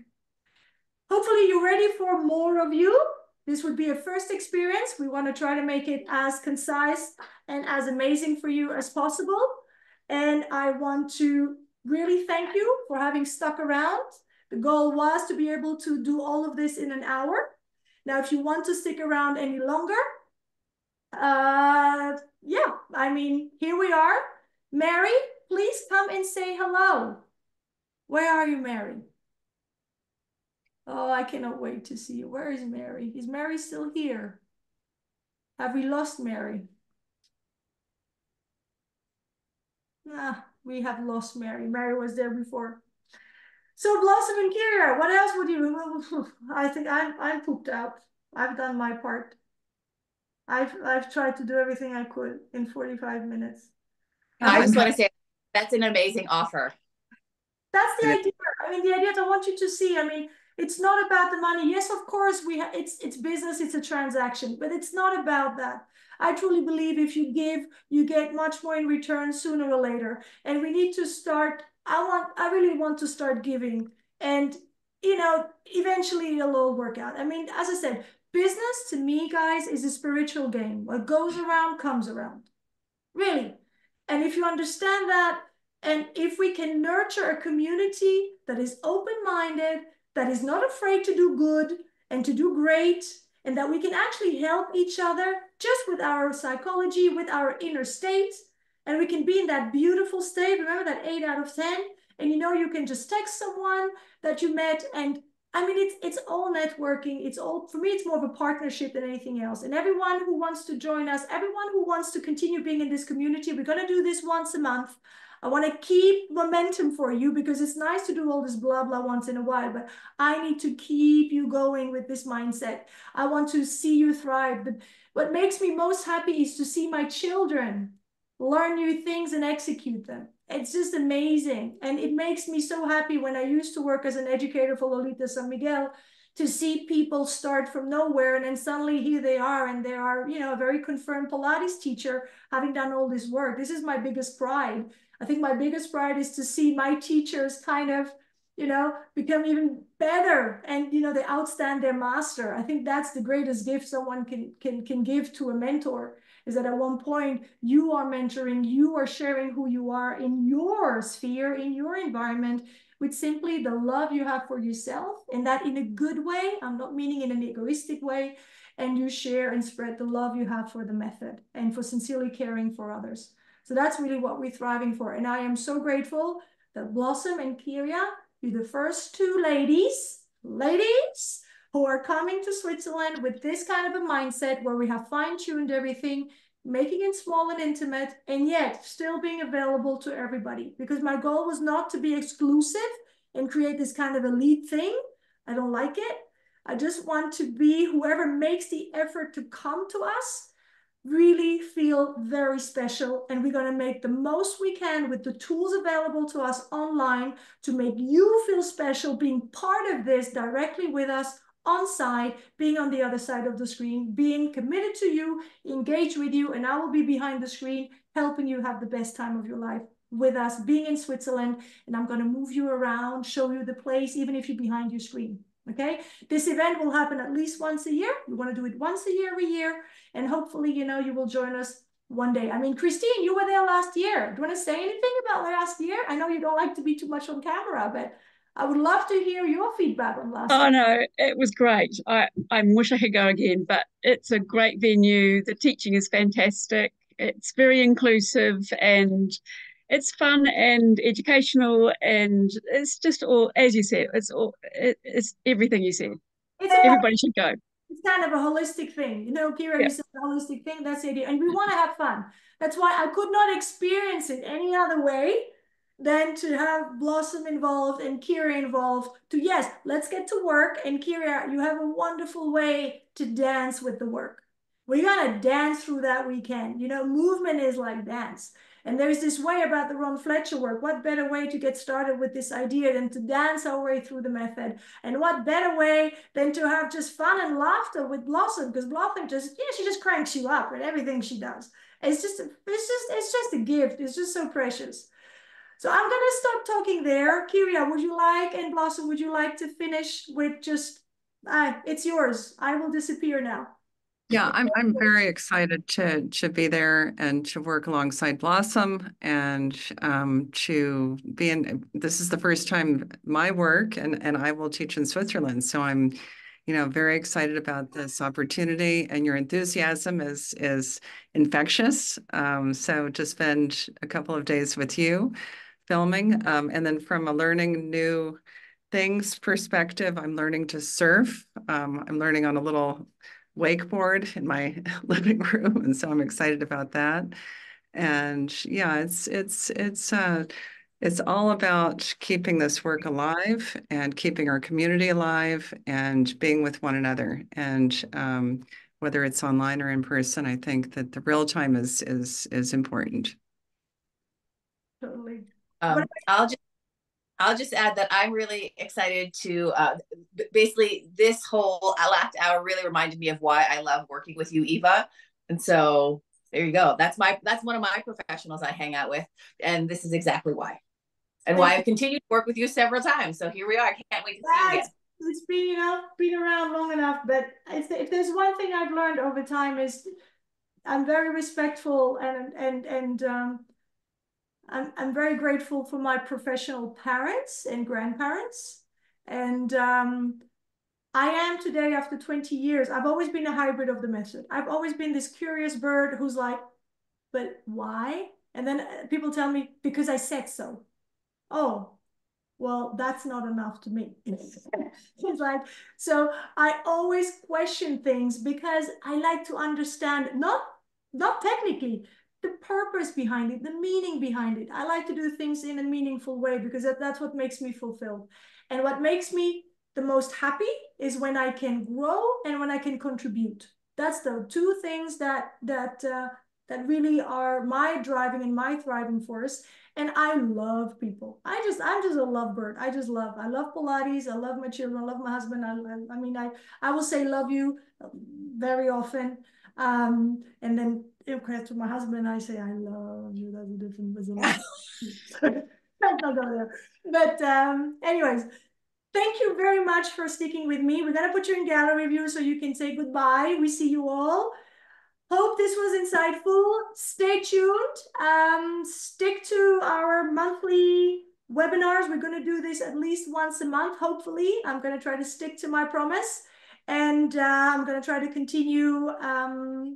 Hopefully you're ready for more of you. This would be a first experience. We want to try to make it as concise and as amazing for you as possible. And I want to really thank you for having stuck around. The goal was to be able to do all of this in an hour. Now, if you want to stick around any longer, yeah, I mean, here we are. Mary, please come and say hello. Where are you, Mary? Oh, I cannot wait to see you. Where is Mary? Is Mary still here? Have we lost Mary? Ah, we have lost Mary. Mary was there before. So Blossom and Kira, what else would you? I think I'm pooped out. I've done my part. I've tried to do everything I could in 45 minutes. I just want to say that's an amazing offer. That's the idea. I mean, the idea that I want you to see. I mean, it's not about the money. Yes, of course, it's business, it's a transaction, but it's not about that. I truly believe if you give, you get much more in return sooner or later. And we need to start. I really want to start giving, and eventually it'll all work out. I mean, as I said, business to me, guys, is a spiritual game. What goes around comes around. Really. And if you understand that, and if we can nurture a community that is open-minded, that is not afraid to do good and to do great, and that we can actually help each other just with our psychology, with our inner state, and we can be in that beautiful state. Remember that 8 out of 10? And you can just text someone that you met, and I mean, it's all networking. It's all, for me, it's more of a partnership than anything else. And everyone who wants to join us, everyone who wants to continue being in this community, we're going to do this once a month. I want to keep momentum for you, because it's nice to do all this blah, blah once in a while, but I need to keep you going with this mindset. I want to see you thrive. But what makes me most happy is to see my children learn new things and execute them. It's just amazing. And it makes me so happy when I used to work as an educator for Lolita San Miguel, to see people start from nowhere and then suddenly here they are, and they are, a very confirmed Pilates teacher having done all this work. This is my biggest pride. I think my biggest pride is to see my teachers kind of, become even better, and, they outstand their master. I think that's the greatest gift someone can give to a mentor, is that at one point you are mentoring, you are sharing who you are in your sphere, in your environment, with simply the love you have for yourself, and that in a good way. I'm not meaning in an egoistic way. And you share and spread the love you have for the method and for sincerely caring for others. So that's really what we're thriving for. And I am so grateful that Blossom and Kyria, you're the first two ladies who are coming to Switzerland with this kind of a mindset, where we have fine-tuned everything, making it small and intimate, and yet still being available to everybody. Because my goal was not to be exclusive and create this kind of elite thing. I don't like it. I just want to be whoever makes the effort to come to us really feel very special, and we're going to make the most we can with the tools available to us online to make you feel special being part of this directly with us on site, being on the other side of the screen, being committed to you, engaged with you, and I will be behind the screen helping you have the best time of your life with us, being in Switzerland, and I'm going to move you around, show you the place, even if you're behind your screen. Okay, this event will happen at least once a year. We want to do it once a year, every year, and hopefully, you know, you will join us one day. I mean, Christine, you were there last year. Do you want to say anything about last year? I know you don't like to be too much on camera, but I would love to hear your feedback on last year. Oh no, it was great. I wish I could go again, but it's a great venue. The teaching is fantastic. It's very inclusive and it's fun and educational, and it's just all, as you said, it's everything you said. Everybody should go. It's kind of a holistic thing. You know, Kira, Yeah. you said a holistic thing. That's the idea. And we want to have fun. That's why I could not experience it any other way than to have Blossom involved and Kira involved to, yes, let's get to work. And Kira, you have a wonderful way to dance with the work. We're going to dance through that weekend. You know, movement is like dance. And there's this way about the Ron Fletcher work. What better way to get started with this idea than to dance our way through the method? And what better way than to have just fun and laughter with Blossom? Because Blossom just, yeah, she just cranks you up with everything she does. It's just a gift. It's just so precious. So I'm gonna stop talking there. Kyria, would you like, and Blossom, would you like to finish with just, it's yours. I will disappear now. Yeah, I'm very excited to be there and to work alongside Blossom and to be in. This is the first time my work and I will teach in Switzerland, so I'm, you know, very excited about this opportunity. And your enthusiasm is infectious. So to spend a couple of days with you filming, and then from a learning new things perspective, I'm learning to surf. I'm learning on a little wakeboard in my living room, and so I'm excited about that. And yeah, it's all about keeping this work alive and keeping our community alive and being with one another. And whether it's online or in person, I think that the real time is important. Totally. I'll just add that I'm really excited to basically this whole last hour really reminded me of why I love working with you, Eva. And so there you go. That's one of my professionals I hang out with, and this is exactly why, and why I've continued to work with you several times. So here we are. I can't wait to see you again. It's been, you know, been around long enough, but if there's one thing I've learned over time is I'm very respectful and I'm very grateful for my professional parents and grandparents. And I am today, after 20 years, I've always been a hybrid of the method. I've always been this curious bird who's like, but why? And then people tell me, because I said so. Oh, well, that's not enough to me. It's like, so I always question things because I like to understand, not technically, the purpose behind it, the meaning behind it. I like to do things in a meaningful way because that's what makes me fulfilled. And what makes me the most happy is when I can grow and when I can contribute. That's the two things that really are my driving and my thriving force. And I love people. I'm just a lovebird. I love Pilates. I love my children. I love my husband. I mean, I will say love you very often. And then to my husband, I say, I love you. That's a different, there's a lot. Let's not go there. But anyways, thank you very much for sticking with me. We're going to put you in gallery view so you can say goodbye. We see you all. Hope this was insightful. Stay tuned. Stick to our monthly webinars. We're going to do this at least once a month, hopefully. I'm going to try to stick to my promise. And I'm going to try to continue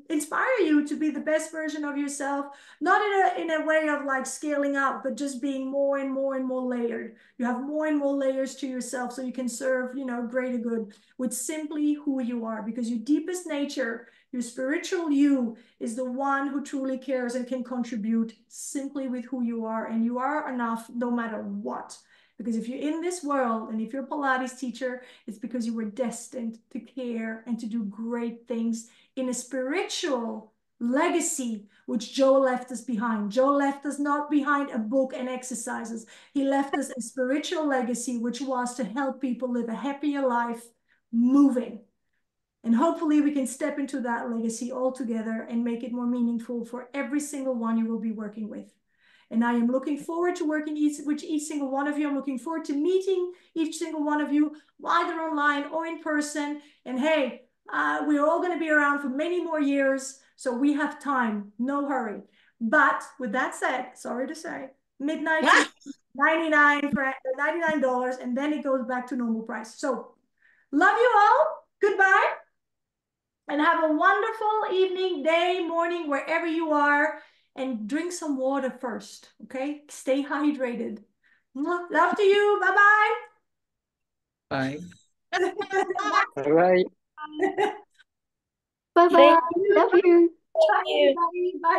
inspire you to be the best version of yourself, not in a way of like scaling up, but just being more and more and more layered. You have more and more layers to yourself so you can serve, you know, greater good with simply who you are, because your deepest nature, your spiritual you, is the one who truly cares and can contribute simply with who you are, and you are enough no matter what. Because if you're in this world and if you're a Pilates teacher, it's because you were destined to care and to do great things in a spiritual legacy, which Joe left us behind. Joe left us not behind a book and exercises. He left us a spiritual legacy, which was to help people live a happier life moving. And hopefully we can step into that legacy all together and make it more meaningful for every single one you will be working with. And I am looking forward to working with each single one of you. I'm looking forward to meeting each single one of you, either online or in person. And hey, we're all going to be around for many more years, so we have time, no hurry. But with that said, sorry to say, midnight $99 for $99, and then it goes back to normal price. So love you all. Goodbye. And have a wonderful evening, day, morning, wherever you are. And drink some water first, okay? Stay hydrated. Love to you. Bye-bye. Bye. Bye-bye. Bye bye. Thank you. Love you. Bye, everybody. Bye.